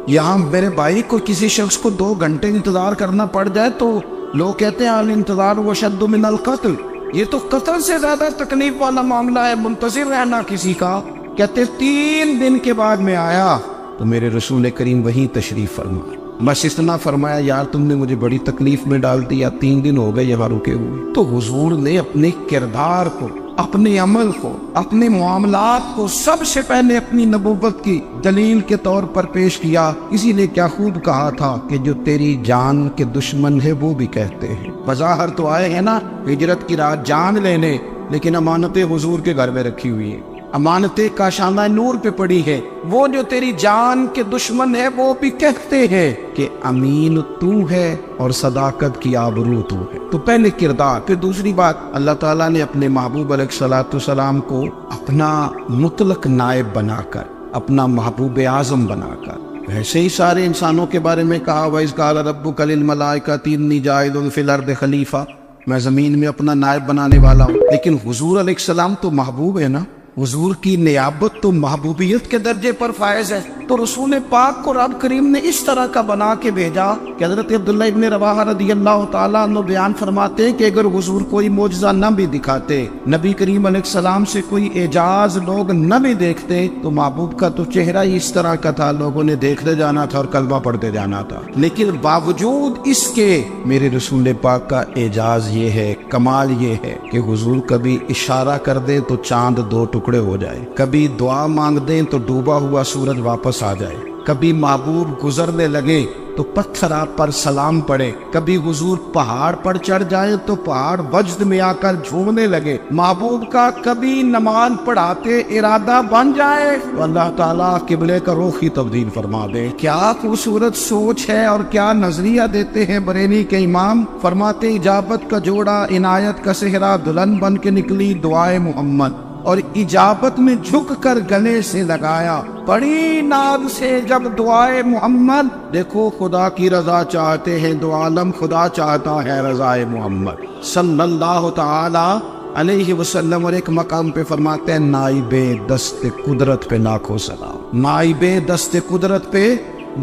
یہاں میرے بھائی کو کسی شخص کو 2 گھنٹے انتظار کرنا پڑ جائے تو لوگ کہتے ہیں الانتظار وشد من القتل، یہ تو قتل سے زیادہ تکلیف والا معاملہ ہے، منتظر رہنا کسی کا۔ کہتے 3 دن کے بعد میں آیا تو میرے رسول کریم وہیں تشریف فرما، بس اتنا فرمایا یار تم نے مجھے بڑی تکلیف میں ڈال دیا، 3 دن ہو گئے یہاں رکے ہوئے۔ تو حضور نے اپنے کردار کو، اپنے عمل کو، اپنے معاملات کو سب سے پہلے اپنی نبوت کی دلیل کے طور پر پیش کیا۔ اسی نے کیا خوب کہا تھا کہ جو تیری جان کے دشمن ہے وہ بھی کہتے ہیں، بظاہر تو آئے ہیں نا ہجرت کی رات جان لینے، لیکن امانتیں حضور کے گھر میں رکھی ہوئی ہیں، امانتیں کاشانہ نور پہ پڑی ہے۔ وہ جو تیری جان کے دشمن ہے وہ بھی کہتے ہیں کہ امین تو ہے اور صداقت کی آبرو تو ہے۔ تو پہلے کردار، پھر دوسری بات، اللہ تعالیٰ نے اپنے محبوب علیہ السلام کو اپنا مطلق نائب بنا کر، اپنا محبوب اعظم بنا کر، ویسے ہی سارے انسانوں کے بارے میں کہا وَإِذْ قَالَ رَبُّكَ لِلْمَلَائِكَةِ إِنِّي جَاعِلٌ فِي الْأَرْضِ خَلِيفَةً، میں زمین میں اپنا نائب بنانے والا ہوں۔ لیکن حضور علیہ السلام تو محبوب ہے نا، حضور کی نیابت تو محبوبیت کے درجے پر فائز ہے، تو تو رسول پاک کو رب کریم نے اس طرح کا بنا کے بھیجا کہ حضرت عبداللہ ابن رواحہ رضی اللہ تعالیٰ عنہ بیان فرماتے ہیں کہ اگر حضور کوئی معجزہ نہ بھی دکھاتے، نبی کریم علیہ السلام سے کوئی اعجاز لوگ نہ بھی دیکھتے، تو محبوب کا تو چہرہ ہی اس طرح کا تھا، لوگوں نے دیکھتے جانا تھا اور کلمہ پڑھتے جانا تھا۔ لیکن باوجود اس کے میرے رسول پاک کا اعجاز یہ ہے، کمال یہ ہے کہ حضور کبھی اشارہ کر دیں تو چاند دو ٹکڑے ہو جائے، کبھی دعا مانگ دیں تو ڈوبا ہوا سورج واپس آ جائے، کبھی محبوب گزرنے لگے تو پتھر آپ پر سلام پڑے، کبھی حضور پہاڑ پر چڑھ جائیں تو پہاڑ وجد میں آ کر جھومنے لگے، محبوب کا کبھی نماز پڑھاتے ارادہ بن جائے تو اللہ تعالیٰ قبلے کا رخ ہی تبدیل فرما دے۔ کیا خوبصورت سوچ ہے اور کیا نظریہ دیتے ہیں بریلی کے امام، فرماتے اجابت کا جوڑا عنایت کا صحرا دلہن بن کے نکلی دعائے محمد، اور اجابت میں جھک کر گلے سے لگایا بڑی ناز سے جب دعائے محمد، دیکھو خدا کی رضا چاہتے ہیں، دو عالم خدا چاہتا ہے رضائے محمد صلی اللہ تعالی علیہ وسلم۔ اور ایک مقام پہ فرماتے ہیں نائب دست قدرت پہ لاکھوں سلام، نائب دست قدرت پہ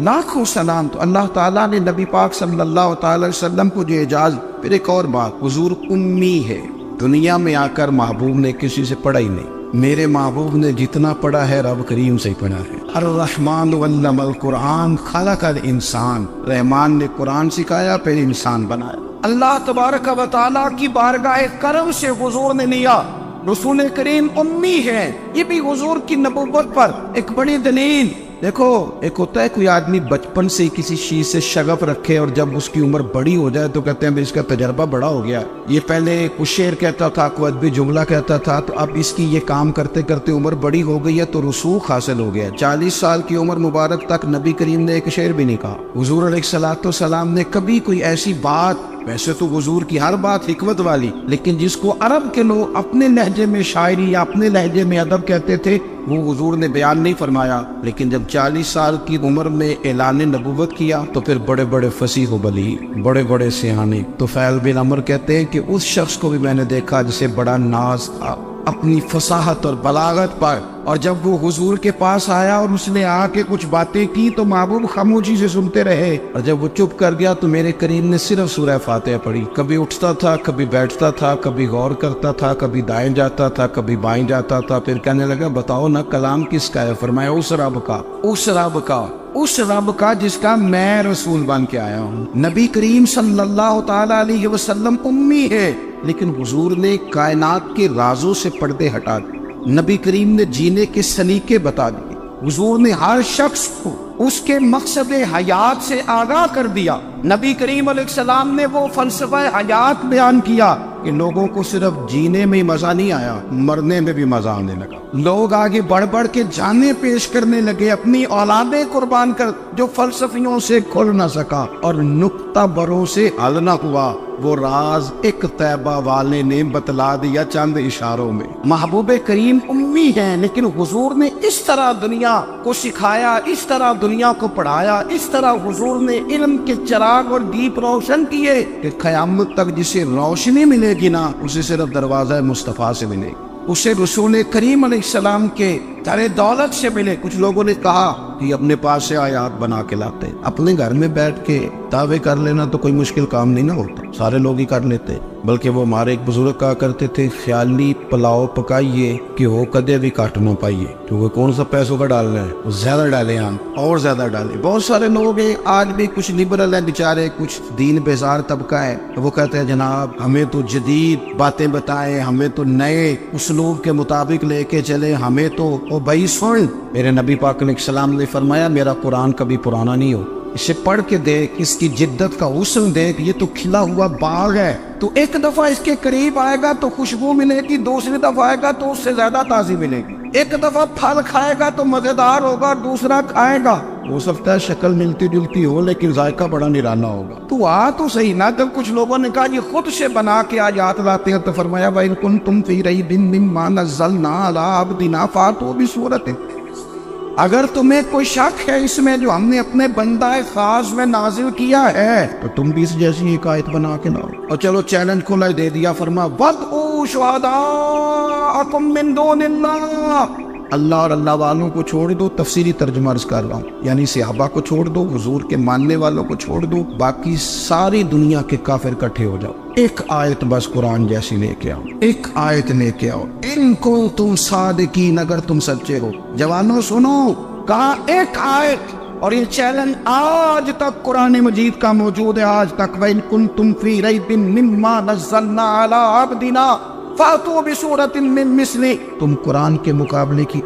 لاکھوں سلام۔ تو اللہ تعالیٰ نے نبی پاک صلی اللہ تعالی وسلم کو جو اعجاز۔ پھر ایک اور بات، حضور امی ہے، دنیا میں آ کر محبوب نے کسی سے پڑھا ہی نہیں، میرے محبوب نے جتنا پڑھا ہے رب کریم سے ہی پڑھا ہے۔ الرحمن علم القرآن خلق الانسان، رحمان نے قرآن سکھایا پھر انسان بنایا۔ اللہ تبارک و تعالیٰ کی بارگاہ کرم سے حضور نے لیا، رسول کریم امی ہے، یہ بھی حضور کی نبوت پر ایک بڑی دلیل۔ دیکھو ایک ہوتا ہے کوئی آدمی بچپن سے کسی چیز سے شغف رکھے اور جب اس کی عمر بڑی ہو جائے تو کہتے ہیں اس کا تجربہ بڑا ہو گیا، یہ پہلے کچھ شعر کہتا تھا، کوئی ادبی جملہ کہتا تھا، تو اب اس کی یہ کام کرتے کرتے عمر بڑی ہو گئی ہے تو رسوخ حاصل ہو گیا۔ 40 سال کی عمر مبارک تک نبی کریم نے ایک شعر بھی نہیں کہا، حضور علیہ الصلوۃ والسلام نے کبھی کوئی ایسی بات، ویسے تو حضور کی ہر بات حکمت والی، لیکن جس کو عرب کے لوگ اپنے لہجے میں شاعری یا اپنے لہجے میں ادب کہتے تھے وہ حضور نے بیان نہیں فرمایا۔ لیکن جب 40 سال کی عمر میں اعلان نبوت کیا تو پھر بڑے بڑے فصیح و بلیغ، بڑے بڑے سیانے طفیل بن عمر کہتے ہیں کہ اس شخص کو بھی میں نے دیکھا جسے بڑا ناز تھا اپنی فصاحت اور بلاغت پر، اور جب وہ حضور کے پاس آیا اور اس نے آ کے کچھ باتیں کی تو محبوب خاموشی سے سنتے رہے، اور جب وہ چپ کر گیا تو میرے کریم نے صرف سورہ فاتحہ پڑھی، کبھی اٹھتا تھا، کبھی بیٹھتا تھا، کبھی غور کرتا تھا، کبھی دائیں جاتا تھا، کبھی بائیں جاتا تھا، پھر کہنے لگا بتاؤ نا کلام کس کا ہے؟ فرمایا اس رب کا، اس رب کا، اس رب کا جس کا میں رسول بن کے آیا ہوں۔ نبی کریم صلی اللہ تعالی علیہ وسلم امی ہے، لیکن حضور نے کائنات کے رازوں سے پردے ہٹا دیے، نبی کریم نے جینے کے سلیقے بتا دیے، حضور نے ہر شخص کو اس کے مقصد حیات سے آگاہ کر دیا، نبی کریم علیہ السلام نے وہ فلسفہ حیات بیان کیا کہ لوگوں کو صرف جینے میں مزہ نہیں آیا، مرنے میں بھی مزہ آنے لگا، لوگ آگے بڑھ بڑھ کے جانیں پیش کرنے لگے، اپنی اولادیں قربان کر، جو فلسفیوں سے کھل نہ سکا اور نکتہ بروں سے حل نہ ہوا، وہ راز ایک طیبہ والے نے بتلا دیا چند اشاروں میں۔ محبوب کریم امی ہیں، لیکن حضور نے اس طرح دنیا کو سکھایا، اس طرح دنیا کو پڑھایا، اس طرح حضور نے علم کے چراغ اور دیپ روشن کیے کہ قیامت تک جسے روشنی ملے گی نا اسے صرف دروازہ مصطفیٰ سے ملے گی، اسے رسول کریم علیہ السلام کے در دولت سے ملے۔ کچھ لوگوں نے کہا کہ اپنے پاس سے آیات بنا کے لاتے، اپنے گھر میں بیٹھ کے دعوے کر لینا تو کوئی مشکل کام نہیں نہ ہوتا، سارے لوگ ہی کر لیتے، بلکہ وہ ہمارے ایک بزرگ کہا کرتے تھے خیالی پلاؤ پکائیے کہ ہو کدے بھی کاٹ نہ پائیے، کیونکہ کون سا پیسوں کا ڈالنا ہے، وہ زیادہ ڈالے ہم اور زیادہ ڈالے۔ بہت سارے لوگ ہیں آج بھی، کچھ لبرل ہیں بیچارے، کچھ دین بیزار طبقہ ہے، وہ کہتے ہیں جناب ہمیں تو جدید باتیں بتائیں، ہمیں تو نئے اسلوب کے مطابق لے کے چلے، ہمیں تو او بھائی سن، میرے نبی پاک علیہ السلام نے فرمایا میرا قرآن کبھی پرانا نہیں ہو، اسے پڑھ کے دیکھ، اس کی جدت کا حسن دیکھ، یہ تو کھلا ہوا باغ ہے، تو ایک دفعہ اس کے قریب آئے گا تو خوشبو ملے گی، دوسری دفعہ آئے گا تو اس سے زیادہ تازی ملے گی، ایک دفعہ پھل کھائے گا تو مزیدار ہوگا، دوسرا کھائے گا ہو سکتا ہے شکل ملتی جلتی ہو لیکن ذائقہ بڑا نرالا ہوگا۔ تو تو صحیح نا، جب کچھ لوگوں نے کہا یہ خود سے بنا کے آیات لاتے ہیں تو فرمایا وَإِن كُنتُمْ فِي رَيْبٍ مِّمَّا نَزَّلْنَا عَلَىٰ عَبْدِنَا فَأْتُوا بِسُورَةٍ، اگر تمہیں کوئی شک ہے اس میں جو ہم نے اپنے بندہ خاص میں نازل کیا ہے تو تم بھی اس جیسی ایک آیت بنا کے لاؤ۔ اور چلو چیلنج کھلا دے دیا، فرما وَادْعُوا شُهَدَاءَكُم مِّن دُونِ اللَّهِ، اللہ اور اللہ والوں کو چھوڑ دو، تفسیری ترجمہ عرض کر رہا ہوں، یعنی صحابہ کو چھوڑ دو، حضور کے ماننے والوں کو چھوڑ دو، باقی ساری دنیا کے کافر اکٹھے ہو جاؤ، ایک آیت بس قرآن جیسی لے کے آؤ، ایک آیت لے کے آؤ، ان کو تم صادقین، اگر تم سچے ہو۔ جوانوں سنو، کہا ایک آیت، اور یہ چیلنج آج تک قرآن مجید کا موجود ہے، آج تک وَإِن كُنتُمْ فِي رَيْبٍ مِّمَّا نَزَّلْنَا عَلَىٰ عَبْدِنَا فَأْتُوا بِسُورَةٍ مِّن مِّثْلِهِ، تم قرآن کے مقابلے کی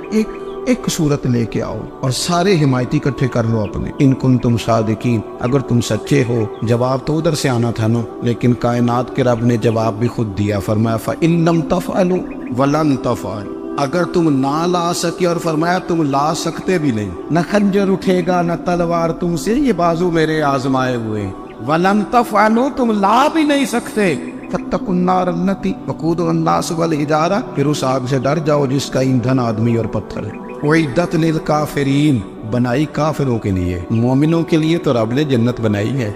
ایک صورت لے کے آؤ اور سارے حمایتی اکٹھے کر لو اپنے، ان کنتم صادقین، اگر تم سچے ہو۔ جواب تو ادھر سے آنا تھا نا، لیکن کائنات کے رب نے جواب بھی خود دیا، فرمایا فَإِن لَّمْ تَفْعَلُوا وَلَن تَفْعَلُوا، اگر تم نہ لا سکے، اور فرمایا تم لا سکتے بھی نہیں، نہ خنجر اٹھے گا نہ تلوار تم سے، یہ بازو میرے آزمائے ہوئے، وَلَن تَفْعَلُوا، تم لا بھی نہیں سکتے، فَاتَّقُوا النَّارَ الَّتِي وَقُودُهَا النَّاسُ وَالْحِجَارَةُ، پھر اس آگ سے ڈر جاؤ جس کا ایندھن آدمی اور پتھر ہے، اُعِدَّتْ لِلْكَافِرِينَ، بنائی کافروں کے لیے، مومنوں کے لیے تو رب نے جنت بنائی ہے،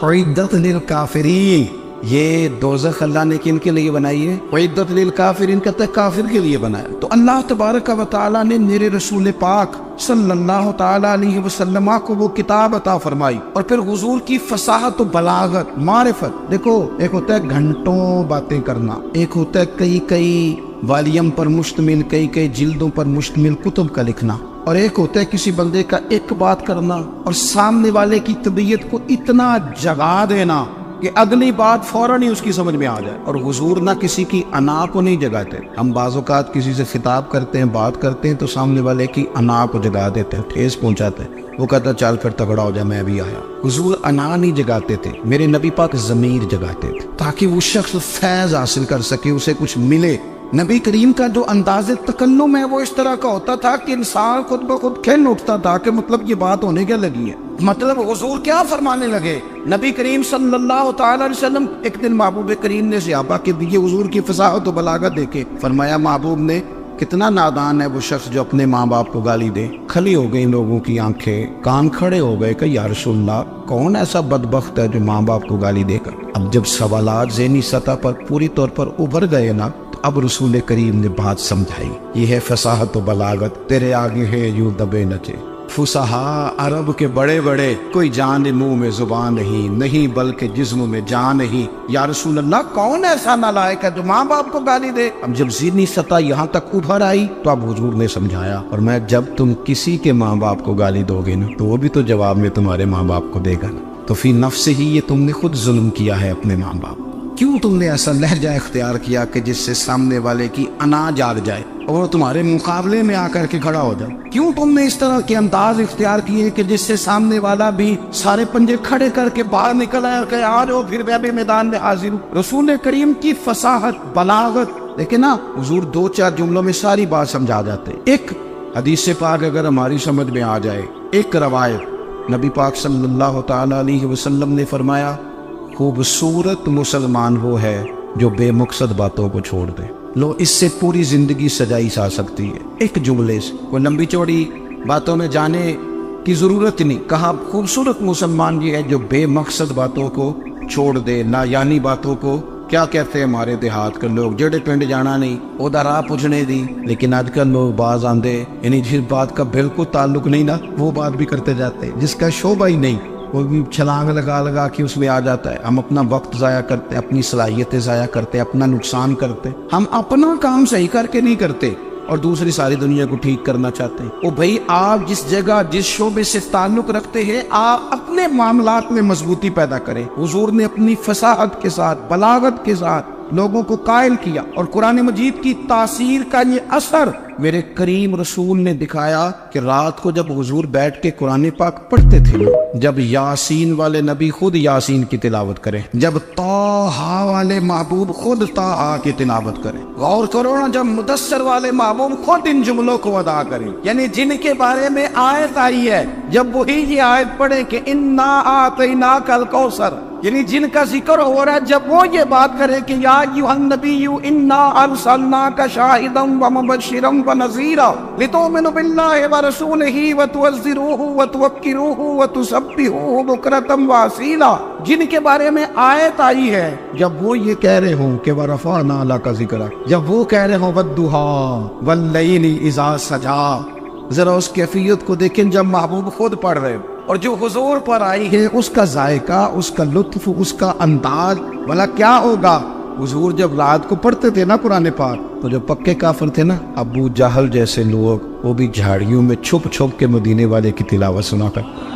اُعِدَّتْ لِلْكَافِرِينَ، یہ دوزخ اللہ نے کن کے لیے بنائی ہے؟ اُعِدَّتْ لِلْكَافِرِينَ، کہتا ہے کافر کے لیے بنایا۔ تو اللہ تبارک و تعالیٰ نے میرے رسول پاک صلی اللہ تعالیٰ علیہ وسلم کو وہ کتاب عطا فرمائی، اور پھر حضور کی فصاحت و بلاغت، معرفت، دیکھو ایک ہوتا ہے گھنٹوں باتیں کرنا، ایک ہوتا ہے کئی والیم پر مشتمل، کئی جلدوں پر مشتمل کتب کا لکھنا، اور ایک ہوتا ہے کسی بندے کا ایک بات کرنا اور سامنے والے کی طبیعت کو اتنا جگا دینا کہ اگلی بات فوراً ہی اس کی سمجھ میں آ جائے۔ اور حضور نہ کسی کی انا کو نہیں جگاتے، ہم بعض اوقات کسی سے خطاب کرتے ہیں، بات کرتے ہیں تو سامنے والے کی انا کو جگا دیتے ہیں، ٹھیس پہنچاتے ہیں، وہ کہتا ہے چل کر تگڑا ہو جائے میں بھی آیا۔ حضور انا نہیں جگاتے تھے، میرے نبی پاک ضمیر جگاتے تھے تاکہ وہ شخص فیض حاصل کر سکے، اسے کچھ ملے۔ نبی کریم کا جو انداز تکلم ہے وہ اس طرح کا ہوتا تھا کہ انسان خود بخود کھل اٹھتا تھا کہ مطلب یہ بات ہونے کیا لگی ہے، مطلب حضور کیا فرمانے لگے۔ نبی کریم صلی اللہ تعالی علیہ وسلم، ایک دن محبوب کریم نے صحابہ کے دیے حضور کی فصاحت و بلاغت دیکھے، فرمایا محبوب نے کتنا نادان ہے وہ شخص جو اپنے ماں باپ کو گالی دے۔ کھلی ہو گئی لوگوں کی آنکھیں، کان کھڑے ہو گئے کہ یا رسول اللہ کون ایسا بدبخت ہے جو ماں باپ کو گالی دے کر۔ اب جب سوالات ذہنی سطح پر پوری طور پر ابھر گئے نا، اب رسول کریم نے بات سمجھائی، یہ ہے فصاحت و بلاغت، تیرے آگے ہے یوں دبے نچے۔ فصحا عرب کے بڑے بڑے، کوئی جان منہ میں زبان نہیں بلکہ جسم میں جان نہیں۔ یا رسول اللہ کون ایسا نالائق ہے جو ماں باپ کو گالی دے؟ اب جب ذہنی سطح یہاں تک ابھر آئی تو اب حضور نے سمجھایا، اور میں جب تم کسی کے ماں باپ کو گالی دو گے نا تو وہ بھی تو جواب میں تمہارے ماں باپ کو دے گا نا، تو فی نفس ہی یہ تم نے خود ظلم کیا ہے اپنے ماں باپ۔ کیوں تم نے ایسا لہجہ اختیار کیا کہ جس سے سامنے والے کی انا جاگ جائے اور وہ تمہارے مقابلے میں آ کر کے کھڑا ہو جائے؟ کیوں تم نے اس طرح کے انداز اختیار کیے کہ جس سے سامنے والا بھی سارے پنجے کھڑے کر کے باہر نکل آیا کہ آ جاؤ پھر میں بھی میدان میں حاضر ہوں؟ رسول کریم کی فصاحت بلاغت دیکھیں نا، حضور 2-4 جملوں میں ساری بات سمجھا جاتے ہیں۔ ایک حدیث پاک اگر ہماری سمجھ میں آ جائے، ایک روایت، نبی پاک صلی اللہ تعالی علیہ وسلم نے فرمایا خوبصورت مسلمان وہ ہے جو بے مقصد باتوں کو چھوڑ دے۔ لو اس سے پوری زندگی سجائی جا سکتی ہے، ایک جملے سے، کوئی لمبی چوڑی باتوں میں جانے کی ضرورت نہیں۔ کہا خوبصورت مسلمان یہ ہے جو بے مقصد باتوں کو چھوڑ دے، لا یعنی باتوں کو، کیا کہتے ہیں ہمارے دیہات کے لوگ، جڑے پنڈ جانا نہیں اودا راہ پوچھنے دی، لیکن آج کل لوگ باز آندے یعنی جس بات کا بالکل تعلق نہیں نا وہ بات بھی کرتے جاتے، جس کا شعبہ ہی نہیں وہ بھی چھلانگ لگا کے اس میں آ جاتا ہے۔ ہم اپنا وقت ضائع کرتے، اپنی صلاحیتیں ضائع کرتے، اپنا نقصان کرتے، ہم اپنا کام صحیح کر کے نہیں کرتے اور دوسری ساری دنیا کو ٹھیک کرنا چاہتے ہیں۔ او بھائی آپ جس جگہ جس شعبے سے تعلق رکھتے ہیں آپ اپنے معاملات میں مضبوطی پیدا کریں۔ حضور نے اپنی فصاحت کے ساتھ بلاغت کے ساتھ لوگوں کو قائل کیا، اور قرآن مجید کی تاثیر کا یہ اثر میرے کریم رسول نے دکھایا کہ رات کو جب حضور بیٹھ کے قرآن پاک پڑھتے تھے، جب یاسین والے نبی خود یاسین کی تلاوت کریں، جب طٰہٰ والے محبوب خود طٰہٰ کی تلاوت کریں، غور کرو نا، جب مدثر والے محبوب خود ان جملوں کو ادا کریں، یعنی جن کے بارے میں آیت آئی ہے جب وہی یہ آیت پڑھیں کہ انا اعطیناک الکوثر، یعنی جن کا ذکر ہو رہا ہے جب وہ یہ بات کرے کہ یا ایھا النبی انا ارسلناک شاہدا ومبشرا ونذیرا لتؤمنوا باللہ ورسولہ وتعزروہ وتوقروہ وتسبحوہ بکرۃ واصیلا، جن کے بارے میں آیت آئی ہے جب وہ یہ کہہ رہے ہوں کہ ورفعنا لک ذکرک، جب وہ کہہ رہے ہوں والضحیٰ واللیل اذا سجا، ذرا اس کیفیت کو دیکھیں جب محبوب خود پڑھ رہے اور جو حضور پر آئی ہے اس کا ذائقہ، اس کا لطف، اس کا انداز، بھلا کیا ہوگا؟ حضور جب رات کو پڑھتے تھے نا قرآن پاک تو جو پکے کافر تھے نا ابو جہل جیسے لوگ، وہ بھی جھاڑیوں میں چھپ چھپ کے مدینے والے کی تلاوت سنا کرتے،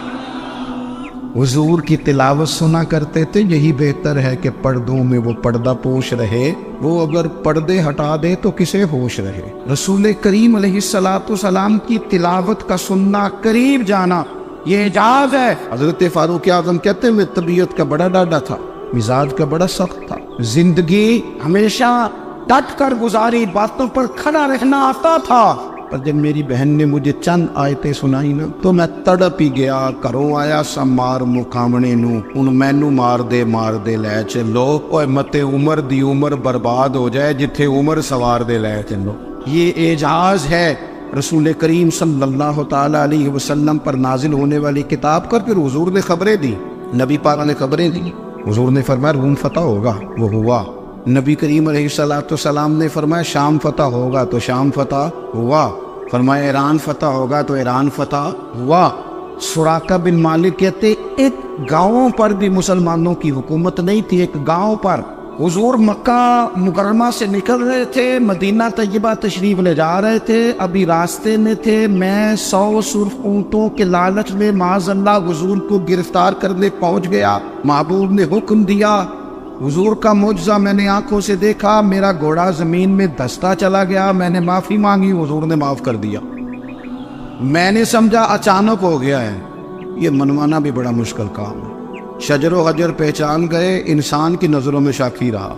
حضور کی تلاوت سنا کرتے تھے۔ یہی بہتر ہے کہ پردوں میں وہ پردہ پوش رہے، وہ اگر پردے ہٹا دے تو کسے ہوش رہے۔ رسول کریم علیہ السلام کی تلاوت کا سننا، قریب جانا، یہ اعجاز ہے۔ حضرت فاروق اعظم کہتے ہیں میں طبیعت کا بڑا ڈاڈا تھا، مزاج کا بڑا سخت تھا، زندگی ہمیشہ ڈٹ کر گزاری، باتوں پر کھڑا رہنا آتا تھا، پر جب میری بہن نے مجھے چند آیتیں سنائی نا تو میں تڑپ ہی گیا۔ کروں آیا سا مار مقامنے نو، ان مینو مار دے لے چلو، اوے متے عمر دی عمر برباد ہو جائے جتھے عمر سوار دے لے چلو۔ یہ اعجاز ہے رسول کریم صلی اللہ تعالی علیہ وسلم پر نازل ہونے والی کتاب کا۔ پھر حضور نے خبریں دی، نبی پاک نے خبریں دی۔ حضور نے فرمایا روم فتح ہوگا، وہ ہوا۔ نبی کریم علیہ السلام نے فرمایا شام فتح ہوگا، تو شام فتح ہوا۔ فرمایا ایران فتح ہوگا، تو ایران فتح ہوا۔ سراقہ بن مالک کہتے ایک گاؤں پر بھی مسلمانوں کی حکومت نہیں تھی، ایک گاؤں پر حضور مکہ مکرمہ سے نکل رہے تھے، مدینہ طیبہ تشریف لے جا رہے تھے، ابھی راستے میں تھے، میں 100 سرخ اونٹوں کے لالچ میں معاذ اللہ حضور کو گرفتار کرنے پہنچ گیا۔ محبوب نے حکم دیا، حضور کا معجزہ میں نے آنکھوں سے دیکھا، میرا گھوڑا زمین میں دھستا چلا گیا، میں نے معافی مانگی، حضور نے معاف کر دیا۔ میں نے سمجھا اچانک ہو گیا ہے، یہ منوانا بھی بڑا مشکل کام ہے۔ شجر و حجر پہچان گئے، انسان کی نظروں میں شاکی رہا۔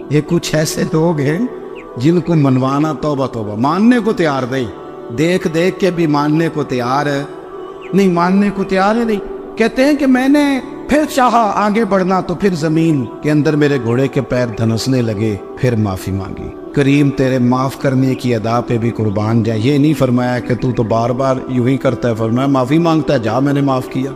یہ کچھ ایسے لوگ ہیں جن کو منوانا توبہ توبہ، ماننے کو تیار نہیں، دیکھ دیکھ کے بھی ماننے کو تیار ہے نہیں، ماننے کو تیار ہے نہیں۔ کہتے ہیں کہ میں نے پھر چاہا آگے بڑھنا تو پھر زمین کے اندر میرے گھوڑے کے پیر دھنسنے لگے، پھر معافی مانگی۔ کریم تیرے معاف کرنے کی ادا پہ بھی قربان جائے۔ یہ نہیں فرمایا کہ تو بار بار یوں ہی کرتا ہے، فرمایا معافی مانگتا ہے، جا میں نے معاف کیا۔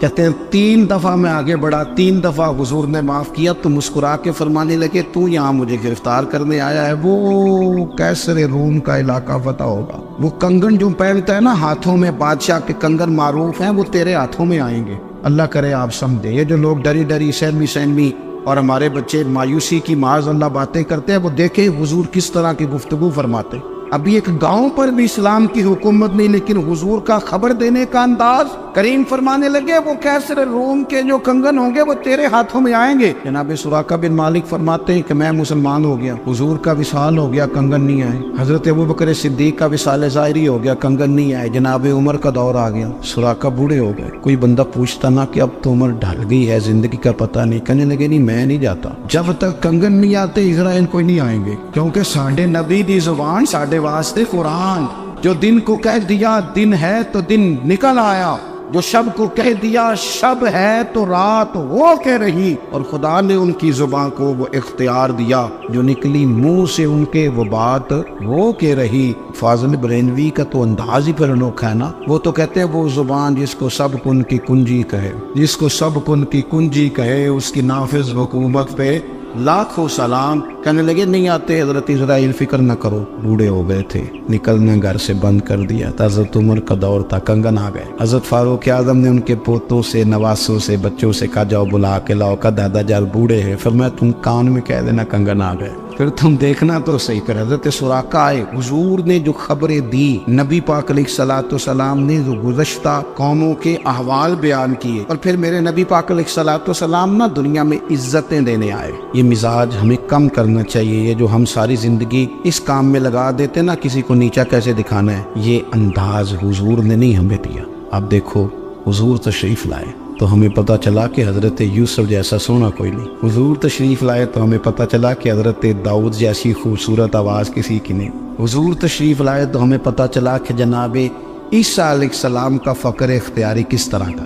کہتے ہیں 3 دفعہ میں آگے بڑھا، 3 دفعہ حضور نے معاف کیا تو مسکرا کے فرمانے لگے تو یہاں مجھے گرفتار کرنے آیا ہے، وہ کیسر روم کا علاقہ فتح ہوگا۔ وہ کنگن جو پہنتا ہے نا ہاتھوں میں، بادشاہ کے کنگن معروف ہیں، وہ تیرے ہاتھوں میں آئیں گے۔ اللہ کرے آپ سمجھے، یہ جو لوگ ڈری ڈری سہمی اور ہمارے بچے مایوسی کی معاذ اللہ باتیں کرتے ہیں، وہ دیکھیں حضور کس طرح کی گفتگو فرماتے۔ ابھی ایک گاؤں پر بھی اسلام کی حکومت نہیں، لیکن حضور کا خبر دینے کا انداز۔ کریم فرمانے لگے وہ کیسر روم کے جو کنگن ہوں گے وہ تیرے ہاتھوں میں آئیں گے۔ جناب سراقہ بن مالک فرماتے ہیں کہ میں مسلمان ہو گیا، حضور کا وصال ہو گیا، کنگن نہیں آئے۔ حضرت ابوبکر صدیق کا وصال ظاہری ہو گیا، کنگن نہیں آئے۔ جناب عمر کا دور آ گیا، سراقہ بوڑھے ہو گئے۔ کوئی بندہ پوچھتا نا کہ اب تو عمر ڈھل گئی ہے، زندگی کا پتہ نہیں، کہنے لگے نہیں میں نہیں جاتا، جب تک کنگن نہیں آتے اسرائیل کوئی نہیں آئیں گے، کیونکہ ساڈے نبی دی زبان، ساڈے واسطے قرآن، جو دن کو کہہ دیا دن ہے تو دن نکل آیا، جو شب کو کہہ دیا شب ہے تو رات ہو کے رہی، اور خدا نے ان کی زبان کو وہ اختیار دیا، جو نکلی منہ سے ان کے وہ بات ہو کے رہی۔ فاضل برینوی کا تو انداز ہی پر انوکھا ہے نا، وہ تو کہتے ہیں وہ زبان جس کو سب کن کی کنجی کہے، جس کو سب کن کی کنجی کہے، اس کی نافذ حکومت پہ لاکھوں سلام۔ کہنے لگے نہیں آتے حضرت اسرائیل، فکر نہ کرو، بوڑھے ہو گئے تھے، نکلنا گھر سے بند کر دیا تھا، حضرت عمر کا دور تھا، کنگن آ گئے۔ حضرت فاروق اعظم نے ان کے پوتوں سے، نواسوں سے، بچوں سے کہا جاؤ بلا کے لاؤ، کا دادا جان بوڑھے ہیں، پھر میں تم کان میں کہہ دینا کنگن آ گئے، پھر تم دیکھنا تو صحیح۔ پھر حضرت سراقہ آئے، حضور نے جو خبریں دی، نبی پاک علیہ الصلوۃ والسلام نے جو گزشتہ قوموں کے احوال بیان کیے، اور پھر میرے نبی پاک علیہ الصلوۃ والسلام نا دنیا میں عزتیں دینے آئے۔ یہ مزاج ہمیں کم کرنا چاہیے، یہ جو ہم ساری زندگی اس کام میں لگا دیتے نا، کسی کو نیچا کیسے دکھانا ہے، یہ انداز حضور نے نہیں ہمیں دیا۔ اب دیکھو حضور تشریف لائے تو ہمیں پتہ چلا کہ حضرت یوسف جیسا سونا کوئی نہیں، حضور تشریف لائے تو ہمیں پتہ چلا کہ حضرت داؤد جیسی خوبصورت آواز کسی کی نہیں، حضور تشریف لائے تو ہمیں پتہ چلا کہ جناب عیسیٰ علیہ السلام کا فقر اختیاری کس طرح کا،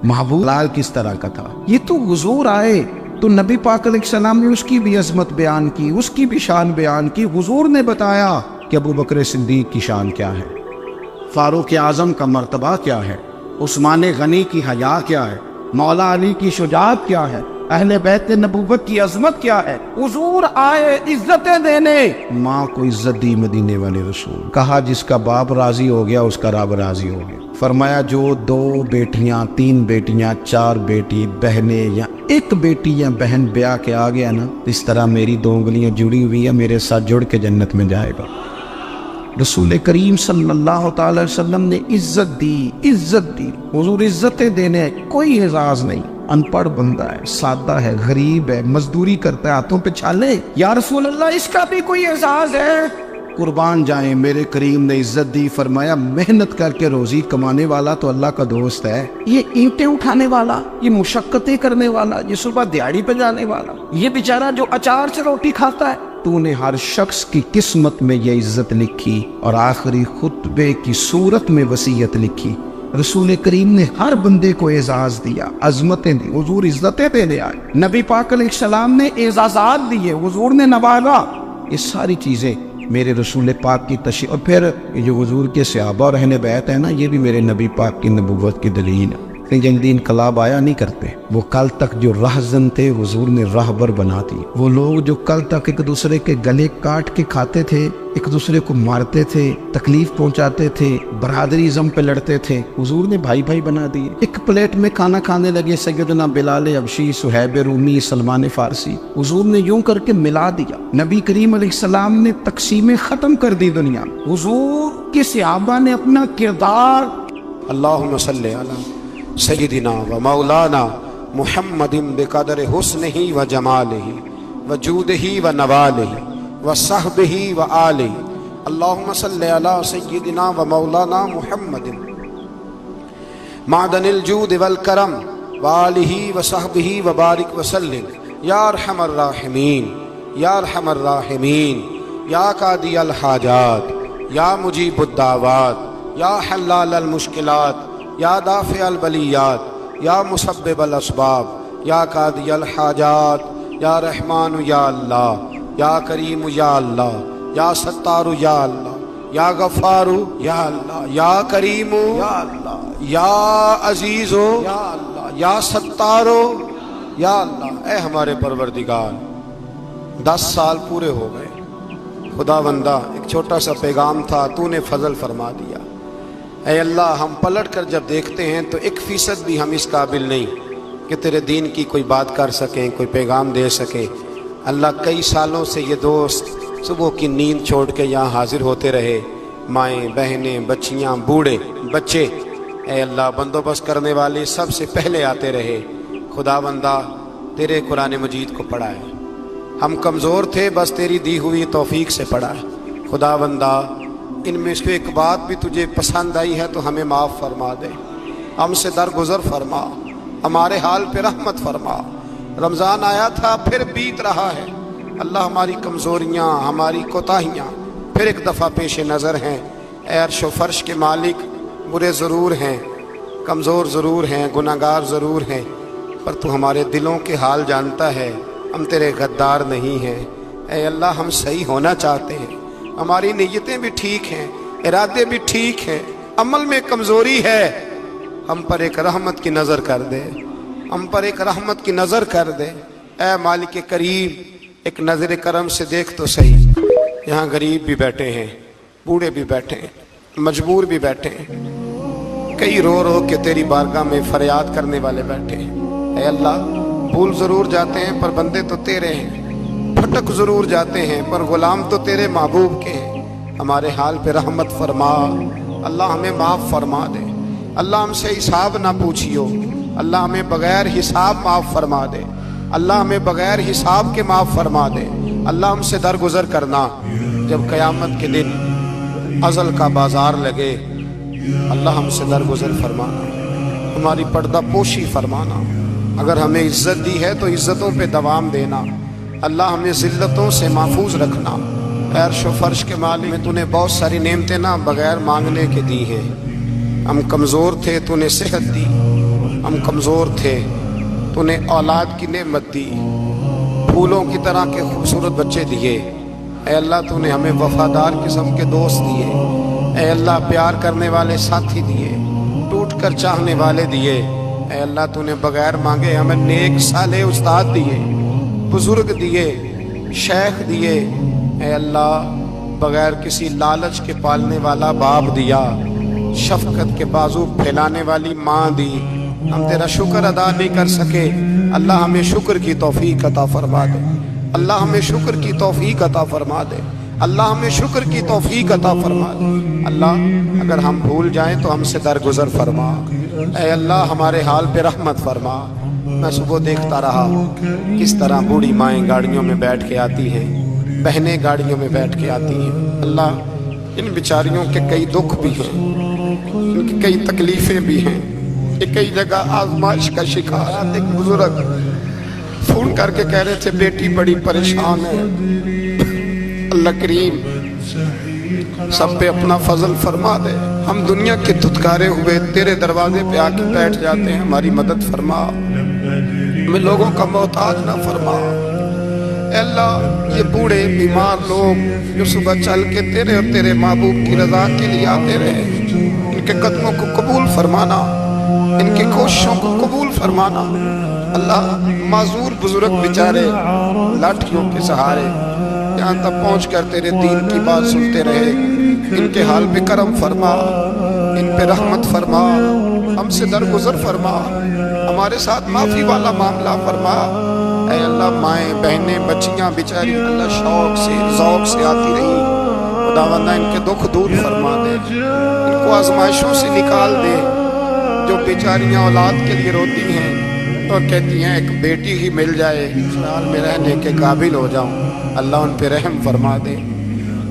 محبوب لال کس طرح کا تھا۔ یہ تو حضور آئے تو نبی پاک علیہ السلام نے اس کی بھی عظمت بیان کی، اس کی بھی شان بیان کی۔ حضور نے بتایا کہ ابو بکر صدیق کی شان کیا ہے، فاروق اعظم کا مرتبہ کیا ہے، عثمان غنی کی حیا کیا ہے، مولا علی کی شجاعت کیا ہے، اہل بیت نبوت کی عظمت کیا ہے۔ حضور آئے عزتیں دینے، ماں کو عزت دی مدینے والے رسول، کہا جس کا باپ راضی ہو گیا اس کا رب راضی ہو گیا۔ فرمایا جو 2 بیٹیاں 3 بیٹیاں 4 بیٹی بہنیں یا 1 بیٹی یا بہن بیاہ کے آ گیا نا، اس طرح میری 2 انگلیاں جڑی ہوئی ہیں، میرے ساتھ جڑ کے جنت میں جائے گا۔ رسول کریم صلی اللہ تعالی وسلم نے عزت دی۔ حضور عزتیں دینے، کوئی اعزاز نہیں، ان پڑھ بندہ ہے، سادہ ہے، غریب ہے، مزدوری کرتا ہے، ہاتھوں پہ چھالے، یا رسول اللہ اس کا بھی کوئی اعزاز ہے؟ قربان جائیں، میرے کریم نے عزت دی، فرمایا محنت کر کے روزی کمانے والا تو اللہ کا دوست ہے، یہ اینٹیں اٹھانے والا، یہ مشقتیں کرنے والا، یہ صبح دیہڑی پہ جانے والا، یہ بیچارہ جو اچار سے روٹی کھاتا ہے، تو نے ہر شخص کی قسمت میں یہ عزت لکھی اور آخری خطبے کی صورت میں وصیت لکھی۔ رسول کریم نے ہر بندے کو اعزاز دیا، عظمتیں دی، حضور عزتیں دینے آئے، نبی پاک علیہ السلام نے اعزازات دیے، حضور نے نوازا۔ یہ ساری چیزیں میرے رسول پاک کی تشریح، اور پھر جو حضور کے صحابہ اور اہل بیت ہے نا، یہ بھی میرے نبی پاک کی نبوت کی دلیل ہے۔ جنگی انقلاب آیا نہیں کرتے، وہ کل تک جو راہزن تھے حضور نے راہبر بنا دی۔ وہ لوگ جو کل تک ایک دوسرے کے گلے کاٹ کے کھاتے تھے، ایک دوسرے کو مارتے تھے، تکلیف پہنچاتے تھے، برادری ازم پہ لڑتے تھے، حضور نے بھائی بھائی بنا دیے۔ ایک پلیٹ میں کھانا کھانے لگے سیدنا بلال حبشی، صہیب رومی، سلمان فارسی، حضور نے یوں کر کے ملا دیا۔ نبی کریم علیہ السلام نے تقسیمیں ختم کر دی دنیا۔ حضور کے صحابہ نے اپنا کردار، اللہم صلی علی سیدنا و مولانا محمد بقدر حسنہ و جمالہ و جودہ و نوالہ و صحبہ و آلہ۔ اللہم صلی علی سیدنا و مولانا محمد معدن الجود والکرم و آلہ و صحبہ و بارک وسلم۔ یا ارحم الراحمین، یا ارحم الراحمین، یا قاضی الحاجات، یا مجیب الدعوات، یا حلال المشکلات، یا دافع البلیات، یا مسبب الاسباب، یا قاضی الحاجات، یا رحمان یا اللہ، یا کریم یا اللہ، یا ستار یا اللہ، یا غفار یا اللہ، یا کریم یا اللہ، یا عزیز یا اللہ، یا ستار یا اللہ۔ اے ہمارے پروردگار، 10 سال پورے ہو گئے، خدا بندہ ایک چھوٹا سا پیغام تھا، تو نے فضل فرما دیا۔ اے اللہ، ہم پلٹ کر جب دیکھتے ہیں تو 1% بھی ہم اس قابل نہیں کہ تیرے دین کی کوئی بات کر سکیں، کوئی پیغام دے سکیں۔ اللہ، کئی سالوں سے یہ دوست صبح کی نیند چھوڑ کے یہاں حاضر ہوتے رہے، مائیں، بہنیں، بچیاں، بوڑھے، بچے۔ اے اللہ، بندوبست کرنے والے سب سے پہلے آتے رہے۔ خدا بندہ تیرے قرآن مجید کو پڑھا ہے، ہم کمزور تھے، بس تیری دی ہوئی توفیق سے پڑھا ہے۔ خدا بندہ ان میں سے ایک بات بھی تجھے پسند آئی ہے تو ہمیں معاف فرما دے، ہم سے درگزر فرما، ہمارے حال پہ رحمت فرما۔ رمضان آیا تھا، پھر بیت رہا ہے، اللہ ہماری کمزوریاں، ہماری کوتاہیاں پھر ایک دفعہ پیش نظر ہیں۔ اے عرش و فرش کے مالک، برے ضرور ہیں، کمزور ضرور ہیں، گناہگار ضرور ہیں، پر تو ہمارے دلوں کے حال جانتا ہے، ہم تیرے غدار نہیں ہیں۔ اے اللہ، ہم صحیح ہونا چاہتے ہیں، ہماری نیتیں بھی ٹھیک ہیں، ارادے بھی ٹھیک ہیں، عمل میں کمزوری ہے، ہم پر ایک رحمت کی نظر کر دے، ہم پر ایک رحمت کی نظر کر دے۔ اے مالک کریم، ایک نظر کرم سے دیکھ تو صحیح، یہاں غریب بھی بیٹھے ہیں، بوڑھے بھی بیٹھے ہیں، مجبور بھی بیٹھے ہیں، کئی رو رو کے تیری بارگاہ میں فریاد کرنے والے بیٹھے ہیں۔ اے اللہ، بھول ضرور جاتے ہیں پر بندے تو تیرے ہیں، پھٹک ضرور جاتے ہیں پر غلام تو تیرے محبوب کے ہیں۔ ہمارے حال پہ رحمت فرما، اللہ ہمیں معاف فرما دے، اللہ ہم سے حساب نہ پوچھیو، اللہ ہمیں بغیر حساب معاف فرما دے، اللہ ہمیں بغیر حساب کے معاف فرما دے، اللہ ہم سے درگزر کرنا۔ جب قیامت کے دن ازل کا بازار لگے، اللہ ہم سے درگزر فرمانا، ہماری پردہ پوشی فرمانا۔ اگر ہمیں عزت دی ہے تو عزتوں پہ دوام دینا، اللہ ہمیں ذلتوں سے محفوظ رکھنا۔ عرش و فرش کے مالک، میں تو نے بہت ساری نعمتیں نہ بغیر مانگنے کے دی ہیں۔ ہم کمزور تھے، تو نے صحت دی، ہم کمزور تھے، تو نے اولاد کی نعمت دی، پھولوں کی طرح کے خوبصورت بچے دیے، اے اللہ تو نے ہمیں وفادار قسم کے دوست دیے، اے اللہ پیار کرنے والے ساتھی دیے، ٹوٹ کر چاہنے والے دیے، اے اللہ تو نے بغیر مانگے ہمیں نیک صالح استاد دیے، بزرگ دیے، شیخ دیے، اے اللہ بغیر کسی لالچ کے پالنے والا باپ دیا، شفقت کے بازو پھیلانے والی ماں دی۔ ہم تیرا شکر ادا نہیں کر سکے، اللہ ہمیں شکر کی توفیق عطا فرما دے، اللہ ہمیں شکر کی توفیق عطا فرما دے، اللہ ہمیں شکر کی توفیق عطا فرما دے۔ اللہ اگر ہم بھول جائیں تو ہم سے درگزر فرما، اے اللہ ہمارے حال پہ رحمت فرما۔ میں صبح دیکھتا رہا کس طرح بوڑھی مائیں گاڑیوں میں بیٹھ کے آتی ہیں، بہنیں گاڑیوں میں بیٹھ کے آتی ہیں۔ اللہ ان بیچاریوں کے کئی دکھ بھی ہیں، ان کی کئی تکلیفیں بھی ہیں، کہ کئی جگہ آزمائش کا شکار۔ ایک بزرگ فون کر کے کہہ رہے تھے بیٹی بڑی پریشان ہے، اللہ کریم سب پہ اپنا فضل فرما دے، ہم دنیا کے دھتکارے ہوئے تیرے دروازے پہ آ کے بیٹھ جاتے ہیں، ہماری مدد فرما، ہمیں لوگوں کا محتاج نہ فرما۔ اے اللہ یہ بوڑھے بیمار لوگ جو صبح چل کے تیرے اور تیرے محبوب کی رضا کے لیے آتے رہے، ان کے قدموں کو قبول فرمانا، ان کی کوششوں کو قبول فرمانا۔ اللہ معذور بزرگ بیچارے لاٹھیوں کے سہارے یہاں تک پہنچ کر تیرے دین کی بات سنتے رہے، ان کے حال پہ کرم فرما، ان پہ رحمت فرما، ہم سے درگزر فرما، ہمارے ساتھ معافی والا معاملہ فرما۔ اے اللہ مائیں بہنیں بچیاں بیچاری اللہ شوق سے ذوق سے آتی رہی، خداوندہ ان کے دکھ دور فرما دے، ان کو آزمائشوں سے نکال دے۔ جو بیچاریاں اولاد کے لیے روتی ہیں اور کہتی ہیں ایک بیٹی ہی مل جائے حال میں رہنے کے قابل ہو جاؤں، اللہ ان پہ رحم فرما دے۔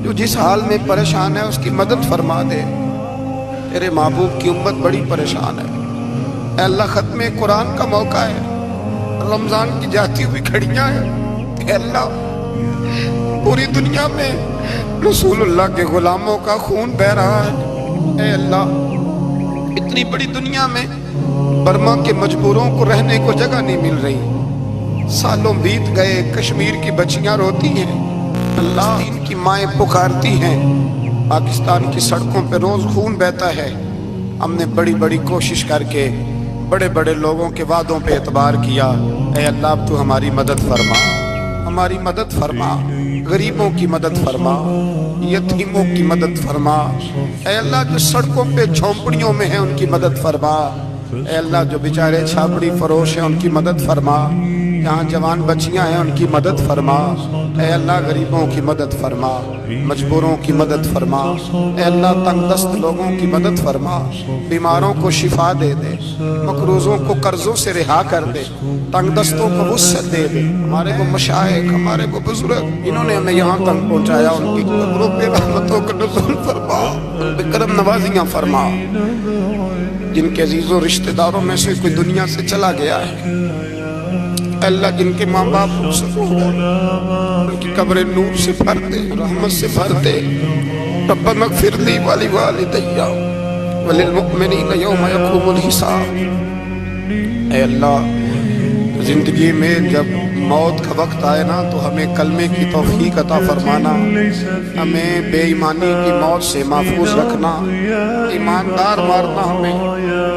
جو جس حال میں پریشان ہے اس کی مدد فرما دے۔ تیرے محبوب کی امت بڑی پریشان ہے، اے اللہ ختم قرآن کا موقع ہے، رمضان کی جاتی ہوئی گھڑیاں ہیں، اے اللہ پوری دنیا میں رسول اللہ کے غلاموں کا خون بہ رہا ہے، اے اللہ اتنی بڑی دنیا میں برما کے مجبوروں کو رہنے کو جگہ نہیں مل رہی، سالوں بیت گئے، کشمیر کی بچیاں روتی ہیں، اللہ ان کی مائیں پکارتی ہیں، پاکستان کی سڑکوں پہ روز خون بہتا ہے۔ ہم نے بڑی بڑی کوشش کر کے بڑے بڑے لوگوں کے وعدوں پہ اعتبار کیا، اے اللہ اب تو ہماری مدد فرما، ہماری مدد فرما، غریبوں کی مدد فرما، یتیموں کی مدد فرما، اے اللہ جو سڑکوں پہ جھونپڑیوں میں ہیں ان کی مدد فرما، اے اللہ جو بیچارے چھاپڑی فروش ہیں ان کی مدد فرما، جہاں جوان بچیاں ہیں ان کی مدد فرما، اے اللہ غریبوں کی مدد فرما، مجبوروں کی مدد فرما، اے اللہ تنگ دست لوگوں کی مدد فرما، بیماروں کو شفا دے دے، مقروضوں کو قرضوں سے رہا کر دے، تنگ دستوں کو وسعت دے دے۔ ہمارے وہ مشائخ، ہمارے وہ بزرگ انہوں نے ہمیں یہاں تک پہنچایا، ان کی قبروں پہ رحمتوں کا نزول فرما، ان پہ کرم نوازیاں فرما۔ جن کے عزیزوں رشتہ داروں میں سے کوئی دنیا سے چلا گیا ہے، اللہ جن کے ماں باپ رخصت ہو گئے ان کی قبریں نور سے بھر دے، رحمت سے بھر دے۔ ربنا اغفر لی ولوالدی وللمؤمنین یوم یقوم الحساب۔ اے اللہ زندگی میں جب موت کا وقت آئے نا تو ہمیں کلمے کی توفیق عطا فرمانا، ہمیں بے ایمانی کی موت سے محفوظ رکھنا، ایماندار مارنا ہمیں،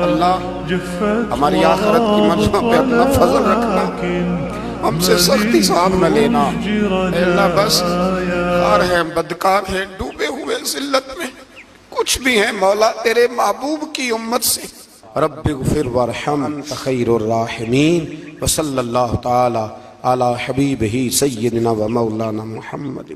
اللہ ہماری آخرت کی منزلوں پہ اپنا فضل رکھنا، ہم سے سختی صاحب نہ لینا۔ اے اللہ بس خار ہیں، بدکار ہیں، ڈوبے ہوئے ذلت میں کچھ بھی ہیں، مولا تیرے محبوب کی امت سے رب اغفر وارحم انت خیر الراحمین وصلی اللہ تعالی علی حبیبہ سیدنا و مولانا محمد۔